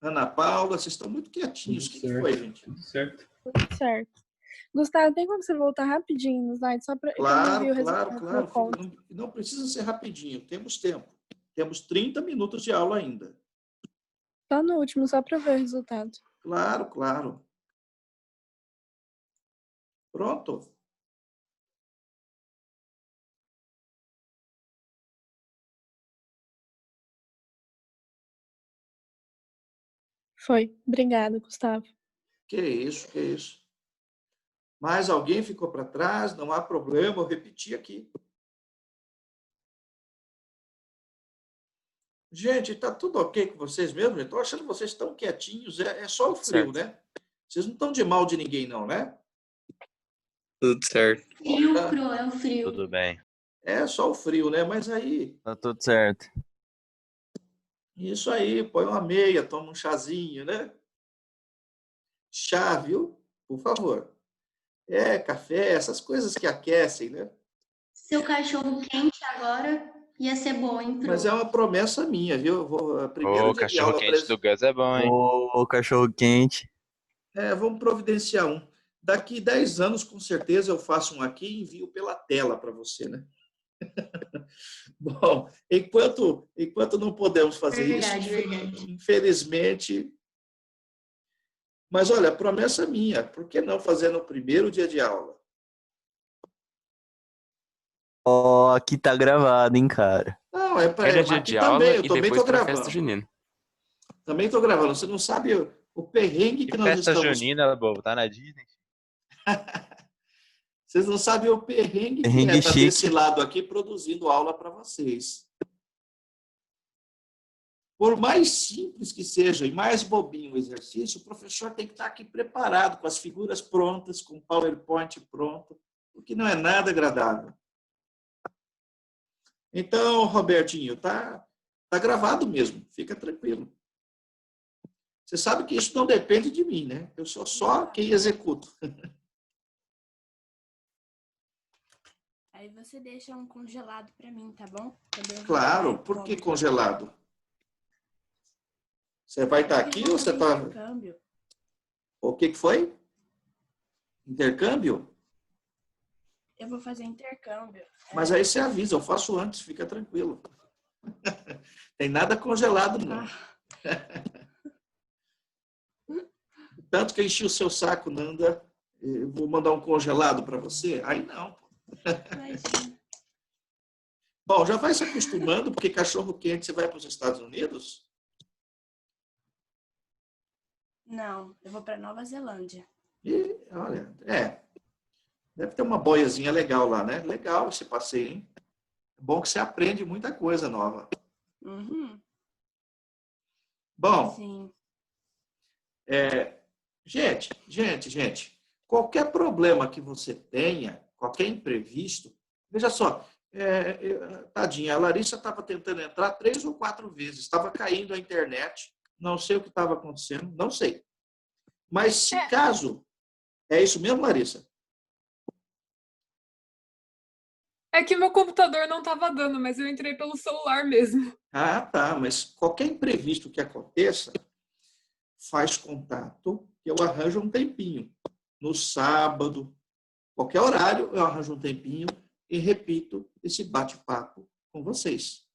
Ana Paula, vocês estão muito quietinhos. O que foi, gente? Tudo certo. Certo. Gustavo, tem como você voltar rapidinho no slide, só para eu não vi o resultado Claro. do conto? Não precisa ser rapidinho, temos tempo. Temos 30 minutos de aula ainda. Só no último, só para ver o resultado. Claro. Pronto? Foi. Obrigada, Gustavo. Que isso. Mais alguém ficou para trás? Não há problema, eu repeti aqui. Gente, está tudo ok com vocês mesmo? Estou achando que vocês estão quietinhos. É só o frio, Certo. né? Vocês não estão de mal de ninguém, não, né? Tudo certo. Frio, Pro, é o frio. Tudo bem. É só o frio, né? Mas aí, Tá tudo certo. isso aí, põe uma meia, toma um chazinho, né? Chá, viu? Por favor. Café, essas coisas que aquecem, né? Seu cachorro quente agora ia ser bom, hein, Pro? Mas é uma promessa minha, viu? Eu vou, primeiro O dia de cachorro aula quente do Gus é bom, hein? Ô, cachorro quente. vamos providenciar um. Daqui 10 anos, com certeza, eu faço um aqui e envio pela tela para você, né? Bom, enquanto não podemos fazer Verdade. infelizmente. Mas olha, promessa minha, por que não fazer no primeiro dia de aula? Ó, aqui tá gravado, hein, cara. Não, é para Primeiro dia aqui de aula também, eu e também depois estou pra festa gravando. junina. Também estou gravando. Você não sabe o perrengue Que que nós festa estamos. junina, bobo, tá na Disney? Vocês não sabem o perrengue que Perrengue estar chique. desse lado aqui produzindo aula para vocês. Por mais simples que seja e mais bobinho o exercício, o professor tem que estar aqui preparado, com as figuras prontas, com o PowerPoint pronto, o que não é nada agradável. Então, Robertinho, tá gravado mesmo, fica tranquilo. Você sabe que isso não depende de mim, né? Eu sou só quem executo. Aí você deixa um congelado para mim, tá bom? Claro, por que congelado? Você vai estar aqui ou você está... Intercâmbio. O que foi? Intercâmbio? Eu vou fazer intercâmbio. Mas aí você avisa, eu faço antes, fica tranquilo. Tem nada congelado, não. Tanto que eu enchi o seu saco, Nanda, eu vou mandar um congelado para você? Aí não. Imagina. Bom, já vai se acostumando, porque cachorro quente você vai para os Estados Unidos? Não, eu vou para Nova Zelândia. E, olha, deve ter uma boiazinha legal lá, né? Legal esse passeio, hein? É bom que você aprende muita coisa nova. Uhum. Bom, Sim. gente, qualquer problema que você tenha, qualquer imprevisto, veja só, tadinha, a Larissa estava tentando entrar 3 ou 4 vezes, estava caindo a internet, não sei o que estava acontecendo, não sei. Mas se caso... É isso mesmo, Larissa? É que meu computador não estava dando, mas eu entrei pelo celular mesmo. Ah, tá, mas qualquer imprevisto que aconteça, faz contato, que eu arranjo um tempinho. No sábado, qualquer horário, eu arranjo um tempinho e repito esse bate-papo com vocês.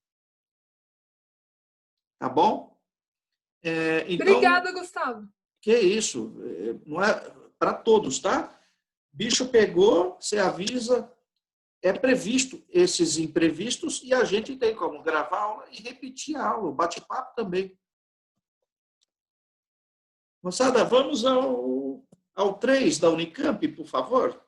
Tá bom? Então, Obrigada, Gustavo. que isso, não é para todos, tá? Bicho pegou, você avisa, é previsto esses imprevistos e a gente tem como gravar a aula e repetir a aula, o bate-papo também. Moçada, vamos ao 3 da Unicamp, por favor.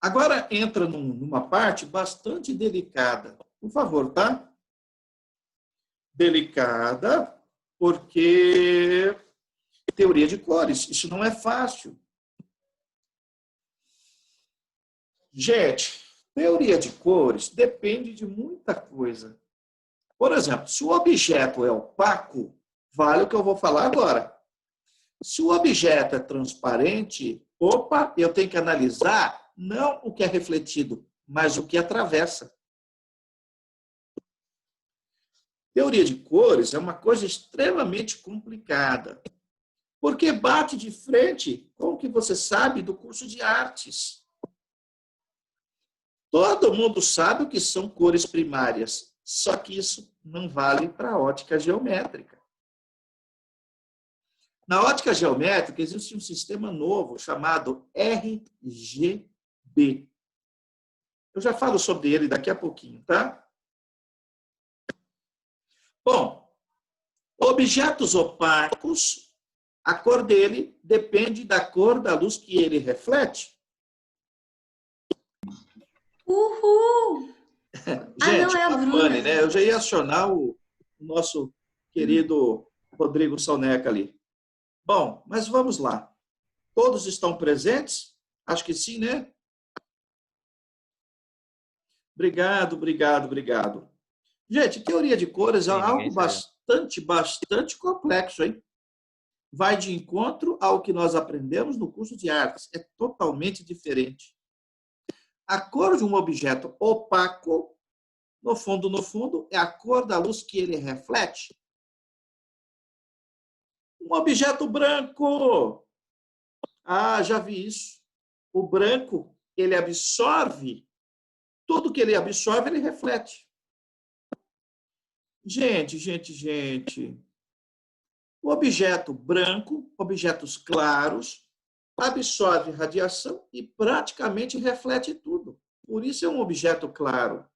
Agora entra numa parte bastante delicada. Por favor, tá? Delicada, porque teoria de cores, isso não é fácil. Gente, teoria de cores depende de muita coisa. Por exemplo, se o objeto é opaco, vale o que eu vou falar agora. Se o objeto é transparente, opa, eu tenho que analisar não o que é refletido, mas o que atravessa. Teoria de cores é uma coisa extremamente complicada, porque bate de frente com o que você sabe do curso de artes. Todo mundo sabe o que são cores primárias, só que isso não vale para a ótica geométrica. Na ótica geométrica existe um sistema novo chamado RGB. Eu já falo sobre ele daqui a pouquinho, tá? Bom, objetos opacos, a cor dele depende da cor da luz que ele reflete. Uhul! Gente, não, é a Bruna. né? Eu já ia acionar o nosso querido Rodrigo Soneca ali. Bom, mas vamos lá. Todos estão presentes? Acho que sim, né? Obrigado. Gente, teoria de cores é algo bastante complexo, hein? Vai de encontro ao que nós aprendemos no curso de artes. É totalmente diferente. A cor de um objeto opaco, no fundo, é a cor da luz que ele reflete. Um objeto branco. Já vi isso. O branco, ele absorve. Tudo que ele absorve, ele reflete. Gente. O objeto branco, objetos claros, absorve radiação e praticamente reflete tudo. Por isso é um objeto claro.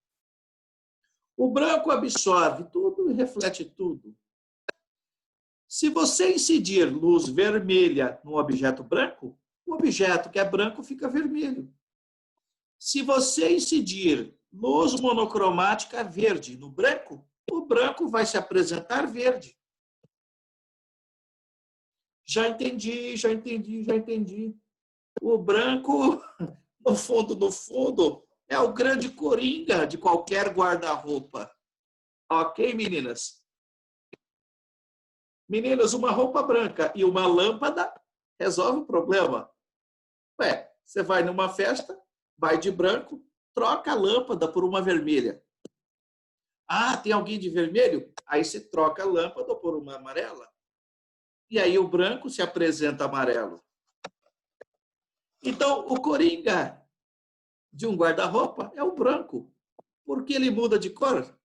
O branco absorve tudo e reflete tudo. Se você incidir luz vermelha no objeto branco, o objeto que é branco fica vermelho. Se você incidir luz monocromática verde no branco, o branco vai se apresentar verde. Já entendi. O branco, no fundo, é o grande coringa de qualquer guarda-roupa. Ok, meninas? Meninas, uma roupa branca e uma lâmpada resolve o problema. Você vai numa festa, vai de branco, troca a lâmpada por uma vermelha. Tem alguém de vermelho? Aí você troca a lâmpada por uma amarela. E aí o branco se apresenta amarelo. Então, o coringa de um guarda-roupa é o branco. Porque ele muda de cor.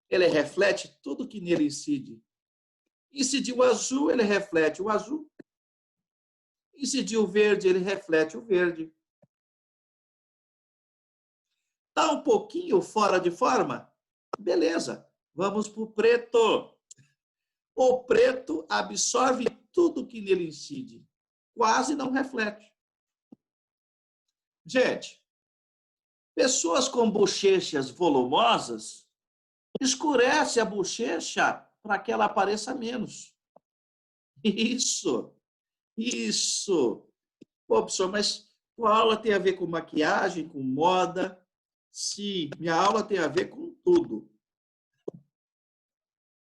Ele reflete tudo que nele incide. Incidiu o azul, ele reflete o azul. Incidiu o verde, ele reflete o verde. Está um pouquinho fora de forma? Beleza, vamos para o preto. O preto absorve tudo que nele incide. Quase não reflete. Gente, pessoas com bochechas volumosas escurece a bochecha para que ela apareça menos. Isso. Pô, professor, mas tua aula tem a ver com maquiagem, com moda? Sim, minha aula tem a ver com tudo.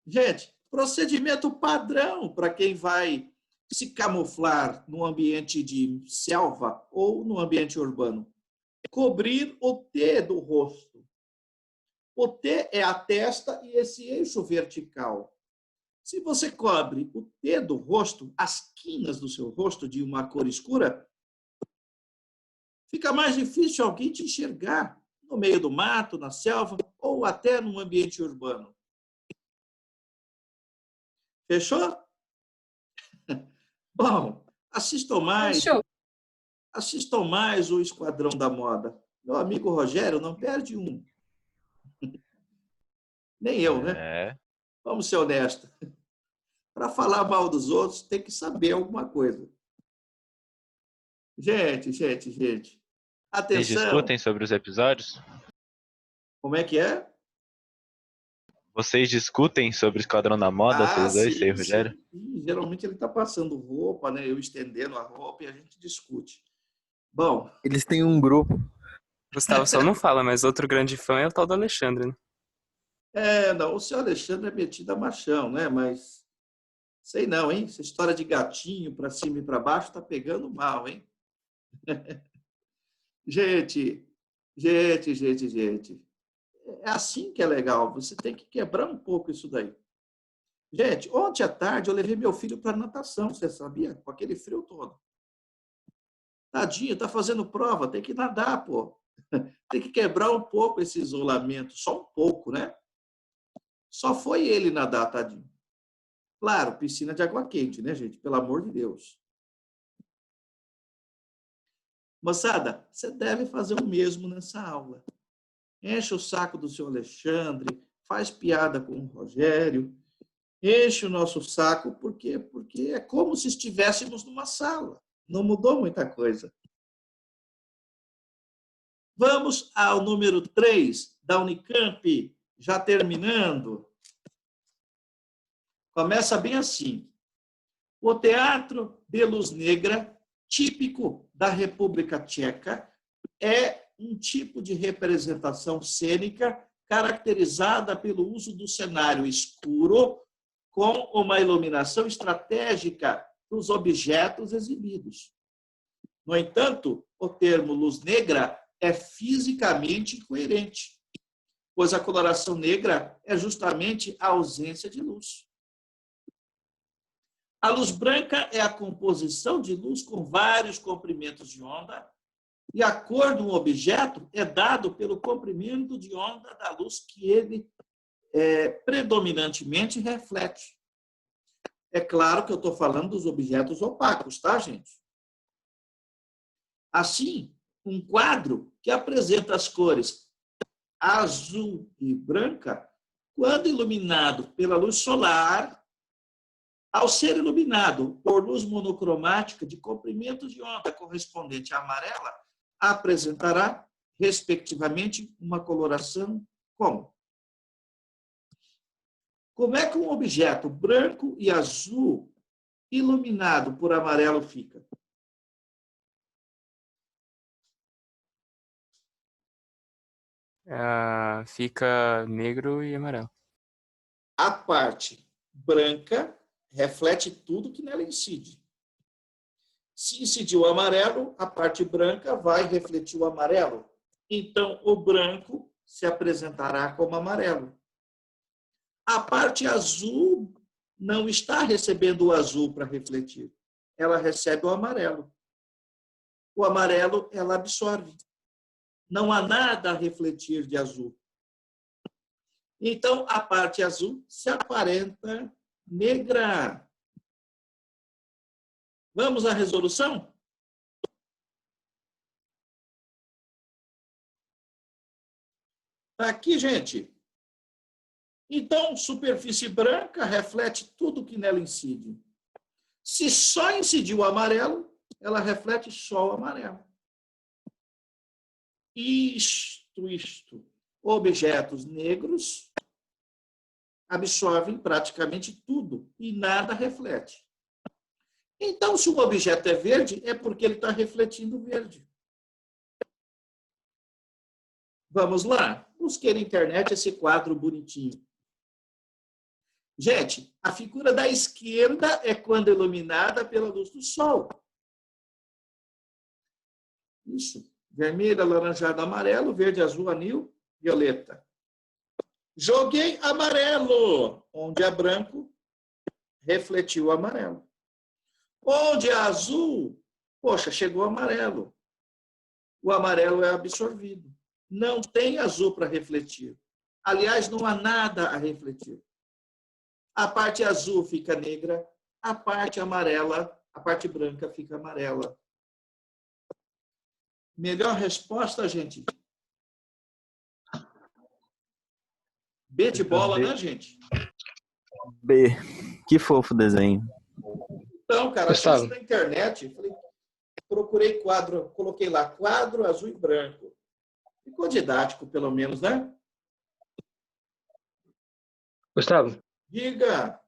Gente, procedimento padrão para quem vai se camuflar no ambiente de selva ou no ambiente urbano. Cobrir o T do rosto. O T é a testa e esse eixo vertical. Se você cobre o T do rosto, as quinas do seu rosto de uma cor escura, fica mais difícil alguém te enxergar no meio do mato, na selva ou até num ambiente urbano. Fechou? Bom, assistam mais. Assistam mais o Esquadrão da Moda. Meu amigo Rogério não perde um. Nem eu, né? É. Vamos ser honestos. Para falar mal dos outros, tem que saber alguma coisa. Gente. Vocês Atenção. discutem sobre os episódios? Como é que é? Vocês discutem sobre o Esquadrão da Moda, vocês dois, você e o Rogério? Sim. Geralmente ele está passando roupa, né? Eu estendendo a roupa e a gente discute. Bom. Eles têm um grupo. Gustavo só não fala, mas outro grande fã é o tal do Alexandre, né? Não, o seu Alexandre é metido a machão, né? Mas sei não, hein? Essa história de gatinho para cima e para baixo tá pegando mal, hein? Gente. É assim que é legal. Você tem que quebrar um pouco isso daí. Gente, ontem à tarde eu levei meu filho para natação, você sabia? Com aquele frio todo. Tadinho, tá fazendo prova, tem que nadar, pô. Tem que quebrar um pouco esse isolamento, só um pouco, né? Só foi ele nadar, tadinho. Claro, piscina de água quente, né, gente? Pelo amor de Deus. Moçada, você deve fazer o mesmo nessa aula. Enche o saco do seu Alexandre, faz piada com o Rogério, enche o nosso saco, porque é como se estivéssemos numa sala. Não mudou muita coisa. Vamos ao número 3 da Unicamp, já terminando. Começa bem assim. O Teatro de Luz Negra, típico da República Tcheca, é um tipo de representação cênica caracterizada pelo uso do cenário escuro com uma iluminação estratégica dos objetos exibidos. No entanto, o termo luz negra é fisicamente incoerente, pois a coloração negra é justamente a ausência de luz. A luz branca é a composição de luz com vários comprimentos de onda, e a cor de um objeto é dado pelo comprimento de onda da luz que ele predominantemente reflete. É claro que eu estou falando dos objetos opacos, tá, gente? Assim, um quadro que apresenta as cores azul e branca, quando iluminado pela luz solar, ao ser iluminado por luz monocromática de comprimento de onda correspondente à amarela, apresentará, respectivamente, uma coloração como? Como é que um objeto branco e azul iluminado por amarelo fica? Fica negro e amarelo. A parte branca reflete tudo que nela incide. Se incidir o amarelo, a parte branca vai refletir o amarelo. Então, o branco se apresentará como amarelo. A parte azul não está recebendo o azul para refletir. Ela recebe o amarelo. O amarelo ela absorve. Não há nada a refletir de azul. Então, a parte azul se aparenta negra. Vamos à resolução? Está aqui, gente. Então, superfície branca reflete tudo que nela incide. Se só incidir o amarelo, ela reflete só o amarelo. Isto. Objetos negros absorvem praticamente tudo e nada reflete. Então, se um objeto é verde, é porque ele está refletindo verde. Vamos lá. Busquei na internet esse quadro bonitinho. Gente, a figura da esquerda é quando iluminada pela luz do sol. Isso. Vermelho, alaranjado, amarelo, verde, azul, anil, violeta. Joguei amarelo, onde é branco, refletiu o amarelo. Onde é azul, poxa, chegou amarelo. O amarelo é absorvido. Não tem azul para refletir. Aliás, não há nada a refletir. A parte azul fica negra, a parte amarela, a parte branca fica amarela. Melhor resposta, gente. B de bola, né, gente? B. Que fofo desenho. Então, cara, achei Gustavo. isso na internet. Falei, procurei quadro, coloquei lá quadro azul e branco. Ficou didático, pelo menos, né? Gustavo, Diga.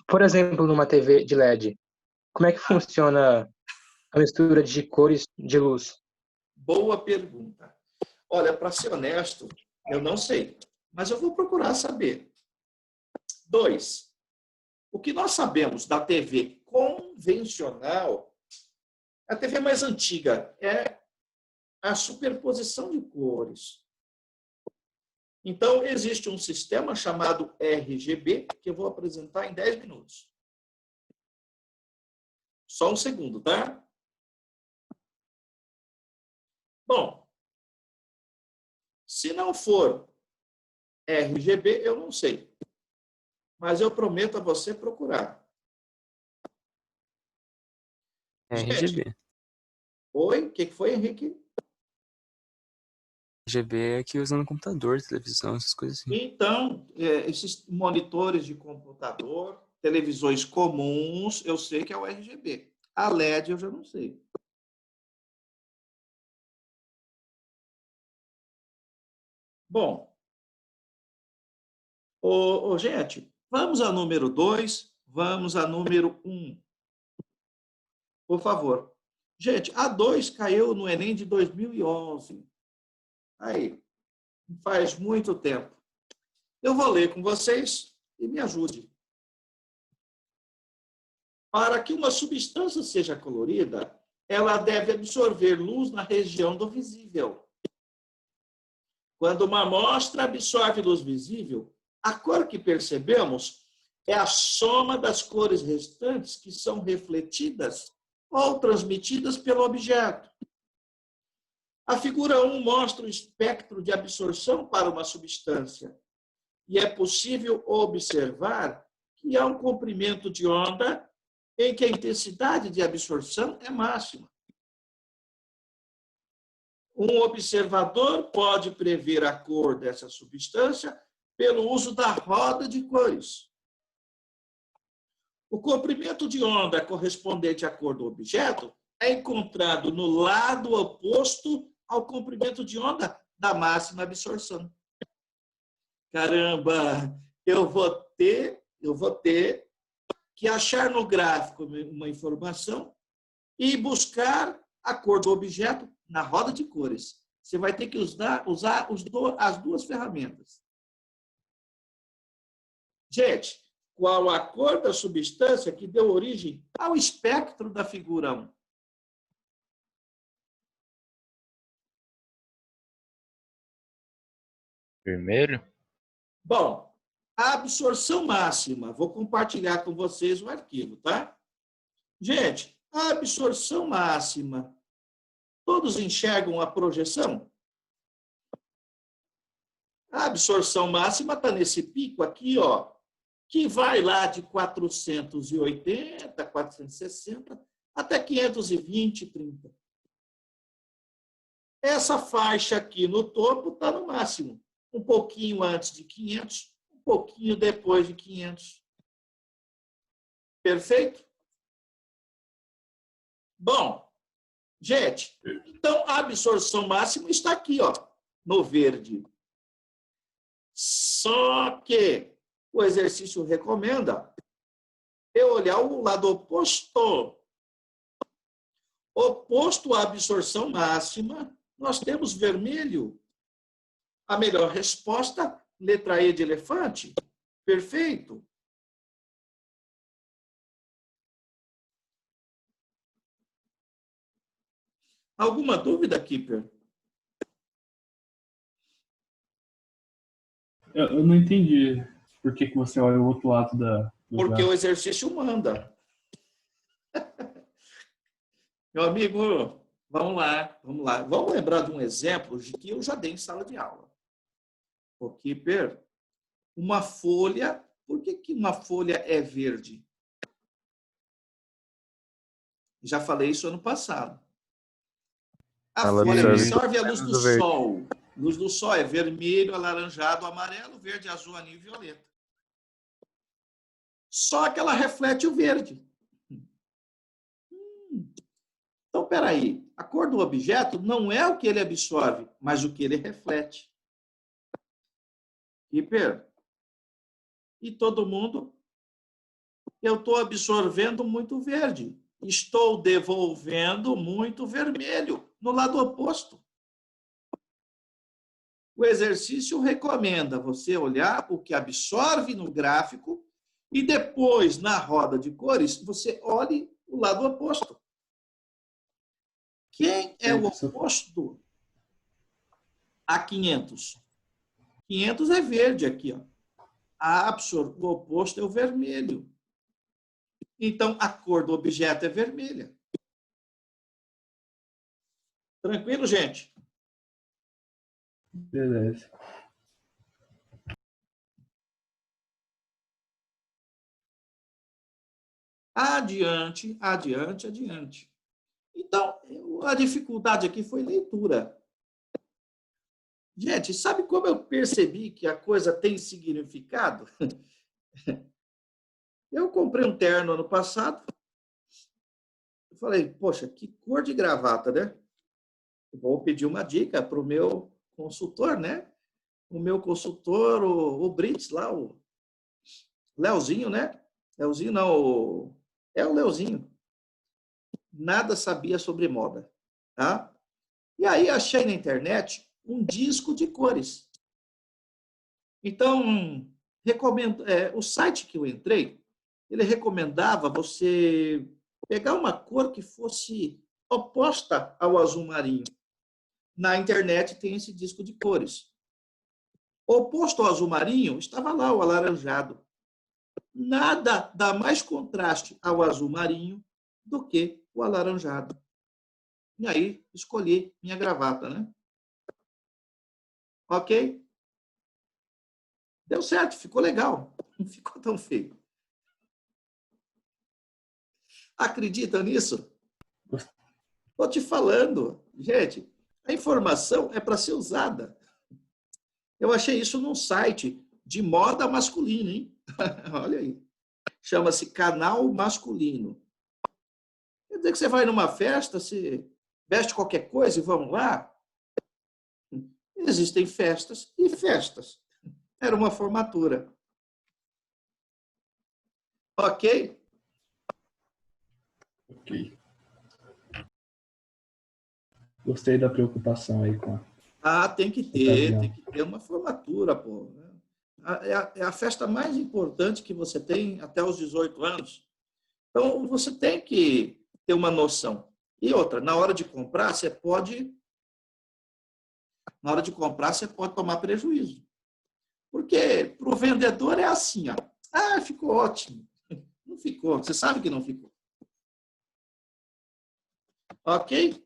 por exemplo, numa TV de LED, como é que funciona a mistura de cores de luz? Boa pergunta. Olha, para ser honesto, eu não sei, mas eu vou procurar saber. 2. O que nós sabemos da TV convencional, a TV mais antiga, é a superposição de cores. Então, existe um sistema chamado RGB, que eu vou apresentar em 10 minutos. Só um segundo, tá? Bom, se não for RGB, eu não sei. Mas eu prometo a você procurar. RGB. Gente, oi? O que foi, Henrique? RGB é que usa no computador, televisão, essas coisas assim. Então, esses monitores de computador, televisões comuns, eu sei que é o RGB. A LED eu já não sei. Bom, gente, vamos ao número 2, vamos ao número 1. Por favor. Gente, a 2 caiu no Enem de 2011. Aí, faz muito tempo. Eu vou ler com vocês e me ajude. Para que uma substância seja colorida, ela deve absorver luz na região do visível. Quando uma amostra absorve luz visível, a cor que percebemos é a soma das cores restantes que são refletidas ou transmitidas pelo objeto. A figura 1 mostra o espectro de absorção para uma substância e é possível observar que há um comprimento de onda em que a intensidade de absorção é máxima. Um observador pode prever a cor dessa substância pelo uso da roda de cores. O comprimento de onda correspondente à cor do objeto é encontrado no lado oposto ao comprimento de onda da máxima absorção. Caramba, eu vou ter que achar no gráfico uma informação e buscar a cor do objeto na roda de cores. Você vai ter que usar as duas ferramentas. Gente, qual a cor da substância que deu origem ao espectro da figura 1? Vermelho? Bom, a absorção máxima, vou compartilhar com vocês o arquivo, tá? Gente, a absorção máxima, todos enxergam a projeção? A absorção máxima está nesse pico aqui, ó, que vai lá de 480, 460 até 520, 30. Essa faixa aqui no topo está no máximo. Um pouquinho antes de 500, um pouquinho depois de 500. Perfeito? Bom, gente, então a absorção máxima está aqui, ó, no verde. Só que o exercício recomenda eu olhar o lado oposto. Oposto à absorção máxima, nós temos vermelho. A melhor resposta, letra E de elefante. Perfeito. Alguma dúvida, Kipper? Eu não entendi por que você olha o outro lado da... Porque o exercício manda. Meu amigo, vamos lá. Vamos lembrar de um exemplo que eu já dei em sala de aula. O Kipper, uma folha, por que uma folha é verde? Já falei isso ano passado. A Ela folha absorve absorve a luz do do verde. sol. Luz do sol é vermelho, alaranjado, amarelo, verde, azul, anil e violeta. Só que ela reflete o verde. Então, peraí. A cor do objeto não é o que ele absorve, mas o que ele reflete. Hiper. E todo mundo, eu estou absorvendo muito verde. Estou devolvendo muito vermelho, no lado oposto. O exercício recomenda você olhar o que absorve no gráfico e depois, na roda de cores, você olhe o lado oposto. Quem é o oposto a 500? 500 é verde aqui, ó. O oposto é o vermelho. Então, a cor do objeto é vermelha. Tranquilo, gente? Beleza. Adiante, adiante, adiante. Então, a dificuldade aqui foi leitura. Gente, sabe como eu percebi que a coisa tem significado? Eu comprei um terno ano passado. Eu falei, poxa, que cor de gravata, né? Vou pedir uma dica para o meu consultor, né? O meu consultor, o Brits lá, o Leozinho, né? Leozinho não, é o Leozinho. Nada sabia sobre moda, tá? E aí achei na internet um disco de cores. Então, recomendo, o site que eu entrei, ele recomendava você pegar uma cor que fosse oposta ao azul marinho. Na internet tem esse disco de cores. Oposto ao azul marinho, estava lá o alaranjado. Nada dá mais contraste ao azul marinho do que o alaranjado. E aí, escolhi minha gravata, né? Ok? Deu certo, ficou legal. Não ficou tão feio. Acredita nisso? Estou te falando. Gente, a informação é para ser usada. Eu achei isso num site de moda masculina, hein? Olha aí. Chama-se Canal Masculino. Quer dizer que você vai numa festa, você veste qualquer coisa e vamos lá? Existem festas e festas. Era uma formatura. Ok? Ok. Gostei da preocupação aí com tem que ter uma formatura, pô. É a festa mais importante que você tem até os 18 anos. Então, você tem que ter uma noção. E outra, na hora de comprar, você pode tomar prejuízo. Porque para o vendedor é assim, ó. Ficou ótimo. Não ficou. Você sabe que não ficou. Ok?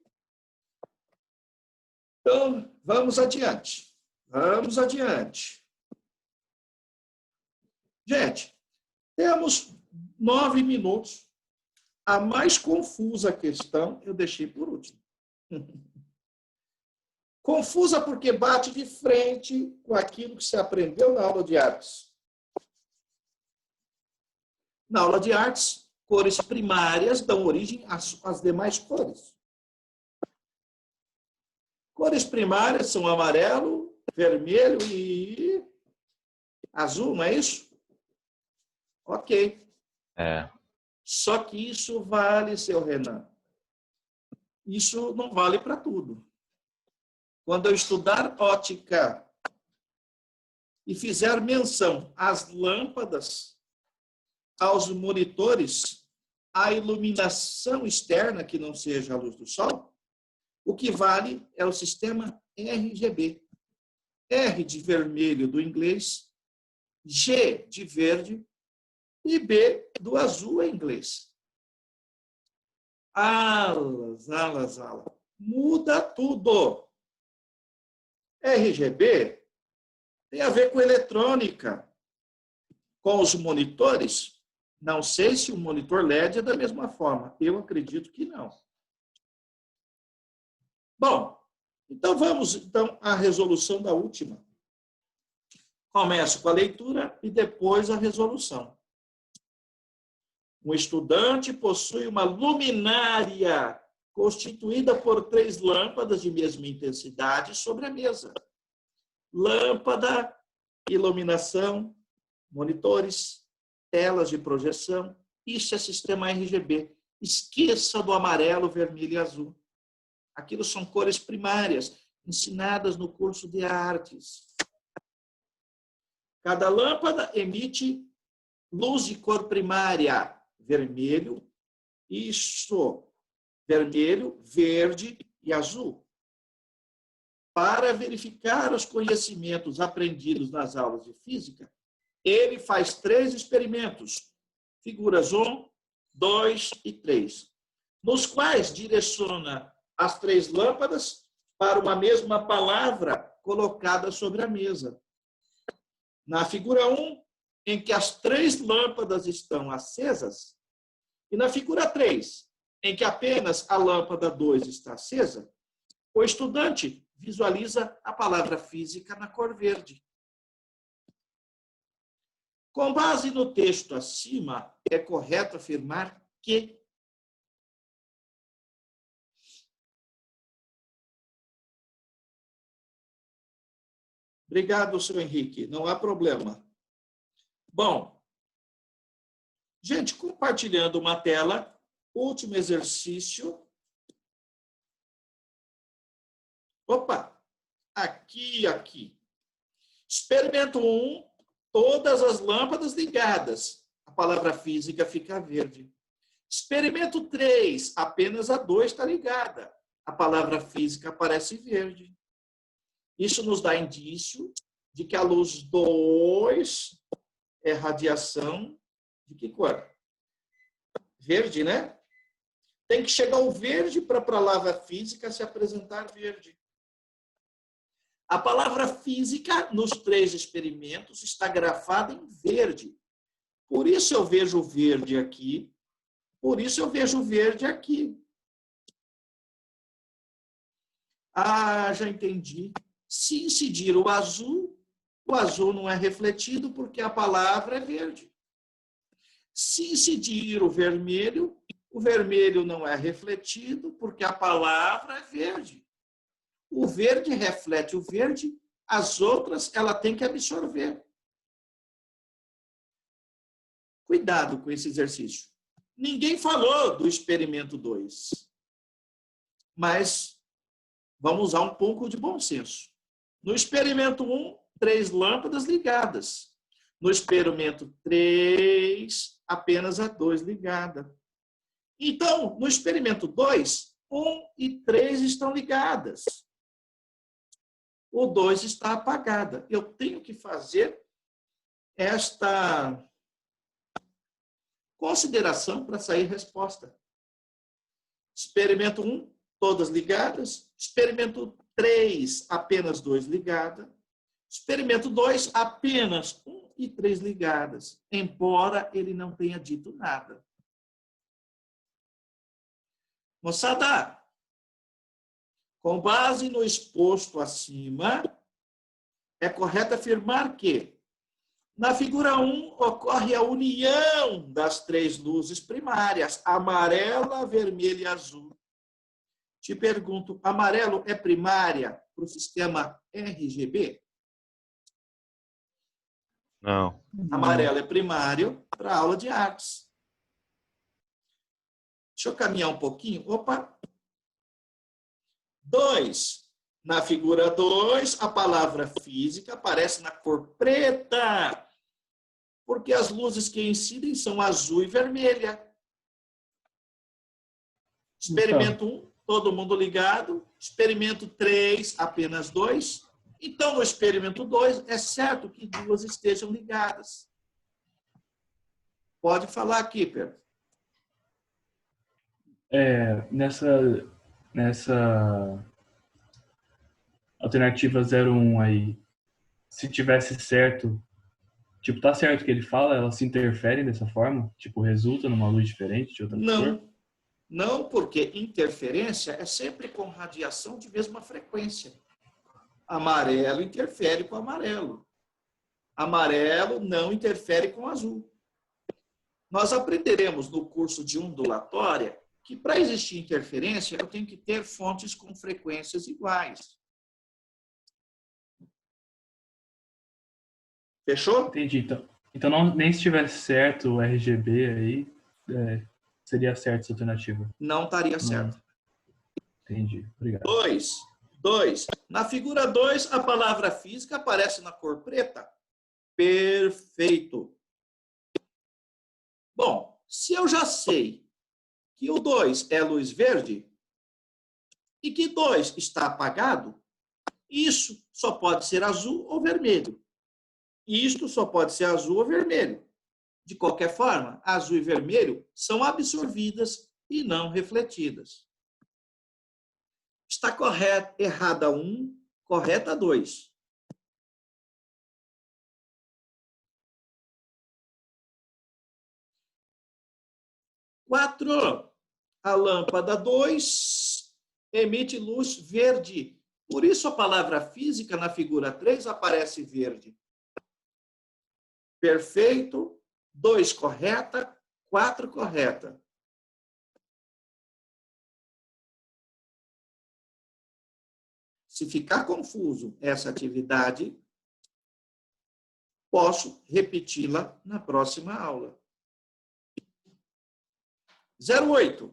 Então, vamos adiante. Vamos adiante. Gente, temos 9 minutos. A mais confusa questão eu deixei por último. Confusa porque bate de frente com aquilo que você aprendeu na aula de artes. Na aula de artes, cores primárias dão origem às demais cores. Cores primárias são amarelo, vermelho e azul, não é isso? Ok. Só que isso vale, seu Renan. Isso não vale para tudo. Quando eu estudar ótica e fizer menção às lâmpadas, aos monitores, à iluminação externa, que não seja a luz do sol, o que vale é o sistema RGB. R de vermelho do inglês, G de verde e B do azul em inglês. Alas. Muda tudo. RGB tem a ver com eletrônica. Com os monitores, não sei se o monitor LED é da mesma forma. Eu acredito que não. Bom, então vamos à resolução da última. Começo com a leitura e depois a resolução. Um estudante possui uma luminária constituída por 3 lâmpadas de mesma intensidade sobre a mesa. Lâmpada, iluminação, monitores, telas de projeção. Isso é sistema RGB. Esqueça do amarelo, vermelho e azul. Aquilo são cores primárias, ensinadas no curso de artes. Cada lâmpada emite luz de cor primária, vermelho, vermelho, verde e azul. Para verificar os conhecimentos aprendidos nas aulas de física, ele faz 3 experimentos, figuras 1, 2 e 3, nos quais direciona as 3 lâmpadas para uma mesma palavra colocada sobre a mesa. Na figura 1, em que as 3 lâmpadas estão acesas, e na figura 3, em que apenas a lâmpada 2 está acesa, o estudante visualiza a palavra física na cor verde. Com base no texto acima, é correto afirmar que Obrigado, senhor Henrique. Não há problema. Bom, gente, compartilhando uma tela, último exercício. Opa, aqui. Experimento 1, todas as lâmpadas ligadas. A palavra física fica verde. Experimento 3, apenas a 2 está ligada. A palavra física aparece verde. Isso nos dá indício de que a luz 2 é radiação de que cor? Verde, né? Tem que chegar o verde para a palavra física se apresentar verde. A palavra física, nos 3 experimentos, está grafada em verde. Por isso eu vejo verde aqui, por isso eu vejo verde aqui. Ah, já entendi. Se incidir o azul não é refletido porque a palavra é verde. Se incidir o vermelho não é refletido porque a palavra é verde. O verde reflete o verde, as outras ela tem que absorver. Cuidado com esse exercício. Ninguém falou do experimento 2. Mas vamos usar um pouco de bom senso. No experimento 1, 3 lâmpadas ligadas. No experimento 3, apenas a 2 ligada. Então, no experimento 2, 1 e 3 estão ligadas. O 2 está apagada. Eu tenho que fazer esta consideração para sair resposta. Experimento 1, todas ligadas. Experimento 3, apenas 2 ligadas. Experimento 2, apenas 1 e 3 ligadas, embora ele não tenha dito nada. Moçada, com base no exposto acima, é correto afirmar que, na figura 1, ocorre a união das 3 luzes primárias, amarela, vermelha e azul. Te pergunto, amarelo é primária para o sistema RGB? Não. Amarelo é primário para a aula de artes. Deixa eu caminhar um pouquinho. Opa! 2. Na figura 2, a palavra física aparece na cor preta, porque as luzes que incidem são azul e vermelha. Experimento 1, todo mundo ligado. Experimento 3, apenas 2. Então, no experimento 2, é certo que 2 estejam ligadas. Pode falar, Kipper. Nessa alternativa 01 aí, se tivesse certo, tipo, tá certo o que ele fala, elas se interferem dessa forma? Tipo, resulta numa luz diferente de outra cor? Não, porque interferência é sempre com radiação de mesma frequência. Amarelo interfere com amarelo. Amarelo não interfere com azul. Nós aprenderemos no curso de ondulatória que para existir interferência eu tenho que ter fontes com frequências iguais. Fechou? Entendi. Então não, nem se tivesse certo o RGB aí, seria certo essa alternativa. Não estaria certo. Entendi. Obrigado. 2. Na figura 2, a palavra física aparece na cor preta. Perfeito. Bom, se eu já sei que o 2 é luz verde e que 2 está apagado, isso só pode ser azul ou vermelho. Isto só pode ser azul ou vermelho. De qualquer forma, azul e vermelho são absorvidas e não refletidas. Está correta, errada 1, correta 2. Quatro, a lâmpada 2 emite luz verde. Por isso a palavra física na figura 3 aparece verde. Perfeito. 2 correta, 4 correta. Se ficar confuso essa atividade, posso repeti-la na próxima aula. 08.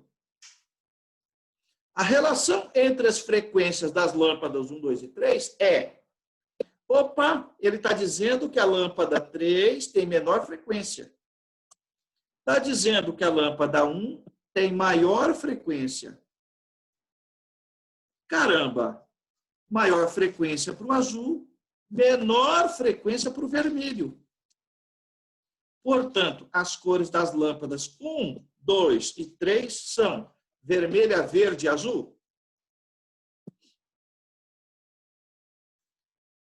A relação entre as frequências das lâmpadas 1, 2 e 3 é... Opa, ele está dizendo que a lâmpada 3 tem menor frequência. Está dizendo que a lâmpada 1 tem maior frequência. Caramba! Maior frequência para o azul, menor frequência para o vermelho. Portanto, as cores das lâmpadas 1, 2 e 3 são vermelha, verde e azul.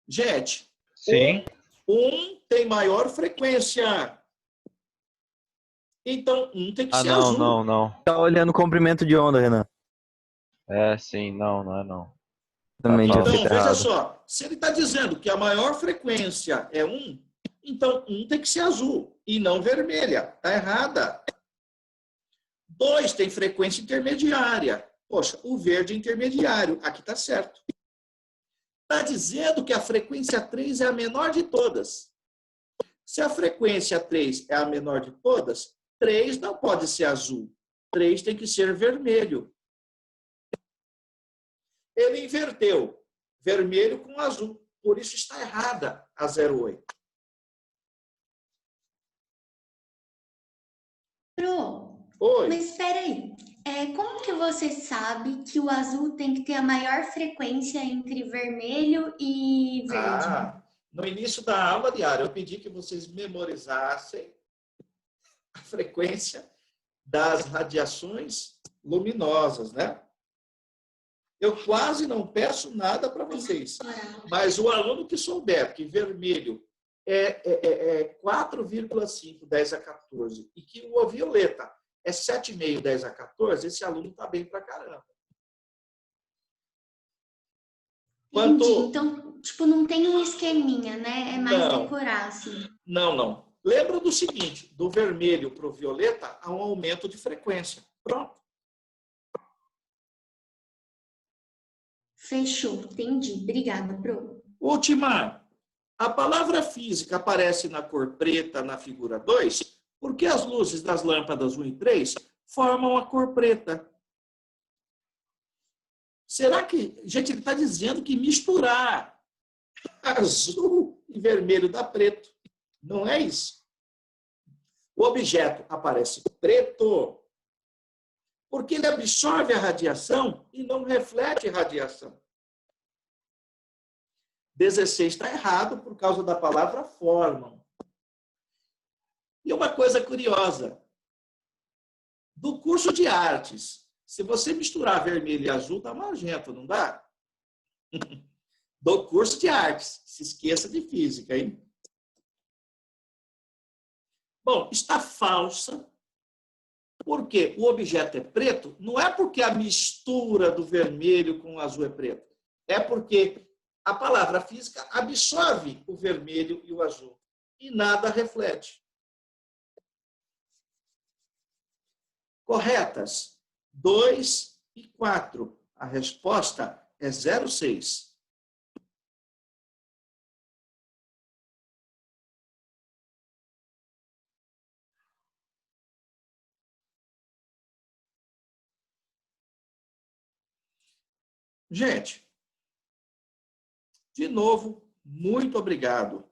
Gente, sim. 1 tem maior frequência. Então, 1 tem que ser azul. Não. Tá olhando o comprimento de onda, Renan. Sim, não é não. Também Então, tinha feito veja errado. só. Se ele está dizendo que a maior frequência é 1, então 1 tem que ser azul e não vermelha. Está errada. 2 tem frequência intermediária. Poxa, o verde é intermediário. Aqui está certo. Está dizendo que a frequência 3 é a menor de todas. Se a frequência 3 é a menor de todas, 3 não pode ser azul. 3 tem que ser vermelho. Ele inverteu vermelho com azul. Por isso está errada a 08. Pro, Oi. mas espera aí. Como que você sabe que o azul tem que ter a maior frequência entre vermelho e verde? No início da aula diária, eu pedi que vocês memorizassem a frequência das radiações luminosas, né? Eu quase não peço nada para vocês, mas o aluno que souber que vermelho é 4,5, 10 a 14, e que o violeta é 7,5, 10 a 14, esse aluno está bem pra caramba. Entendi. Então, tipo, não tem um esqueminha, né? É mais Não. decorar, assim. Não. Lembra do seguinte, do vermelho para o violeta, há um aumento de frequência. Pronto. Fechou, entendi. Obrigada, Pro. Última. A palavra física aparece na cor preta na figura 2, porque as luzes das lâmpadas 1 e 3 formam a cor preta. Será que... Gente, ele está dizendo que misturar azul e vermelho dá preto. Não é isso. O objeto aparece preto porque ele absorve a radiação e não reflete radiação. 16 está errado por causa da palavra formam. E uma coisa curiosa. Do curso de artes, se você misturar vermelho e azul, dá magenta, não dá? Do curso de artes. Se esqueça de física, hein? Bom, está falsa Por quê? O objeto é preto, não é porque a mistura do vermelho com o azul é preto. É porque a palavra física absorve o vermelho e o azul. E nada reflete. Corretas, 2 e 4. A resposta é 0,6. Gente, de novo, muito obrigado.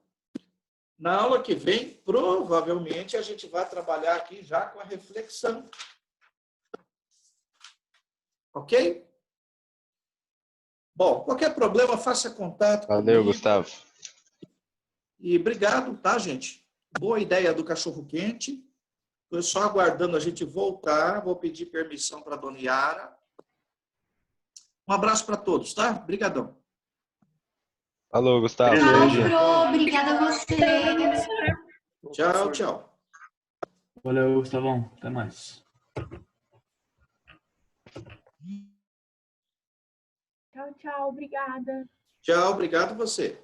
Na aula que vem, provavelmente, a gente vai trabalhar aqui já com a reflexão. Ok? Bom, qualquer problema, faça contato Valeu, comigo. Gustavo. E obrigado, tá, gente? Boa ideia do cachorro-quente. Estou só aguardando a gente voltar. Vou pedir permissão para a dona Yara. Um abraço para todos, tá? Obrigadão. Falou, Gustavo. Tchau, Bom dia. Pro. Obrigada a vocês. Tchau, tchau. Valeu, Gustavão. Até mais. Tchau, tchau. Obrigada. Tchau, obrigado você.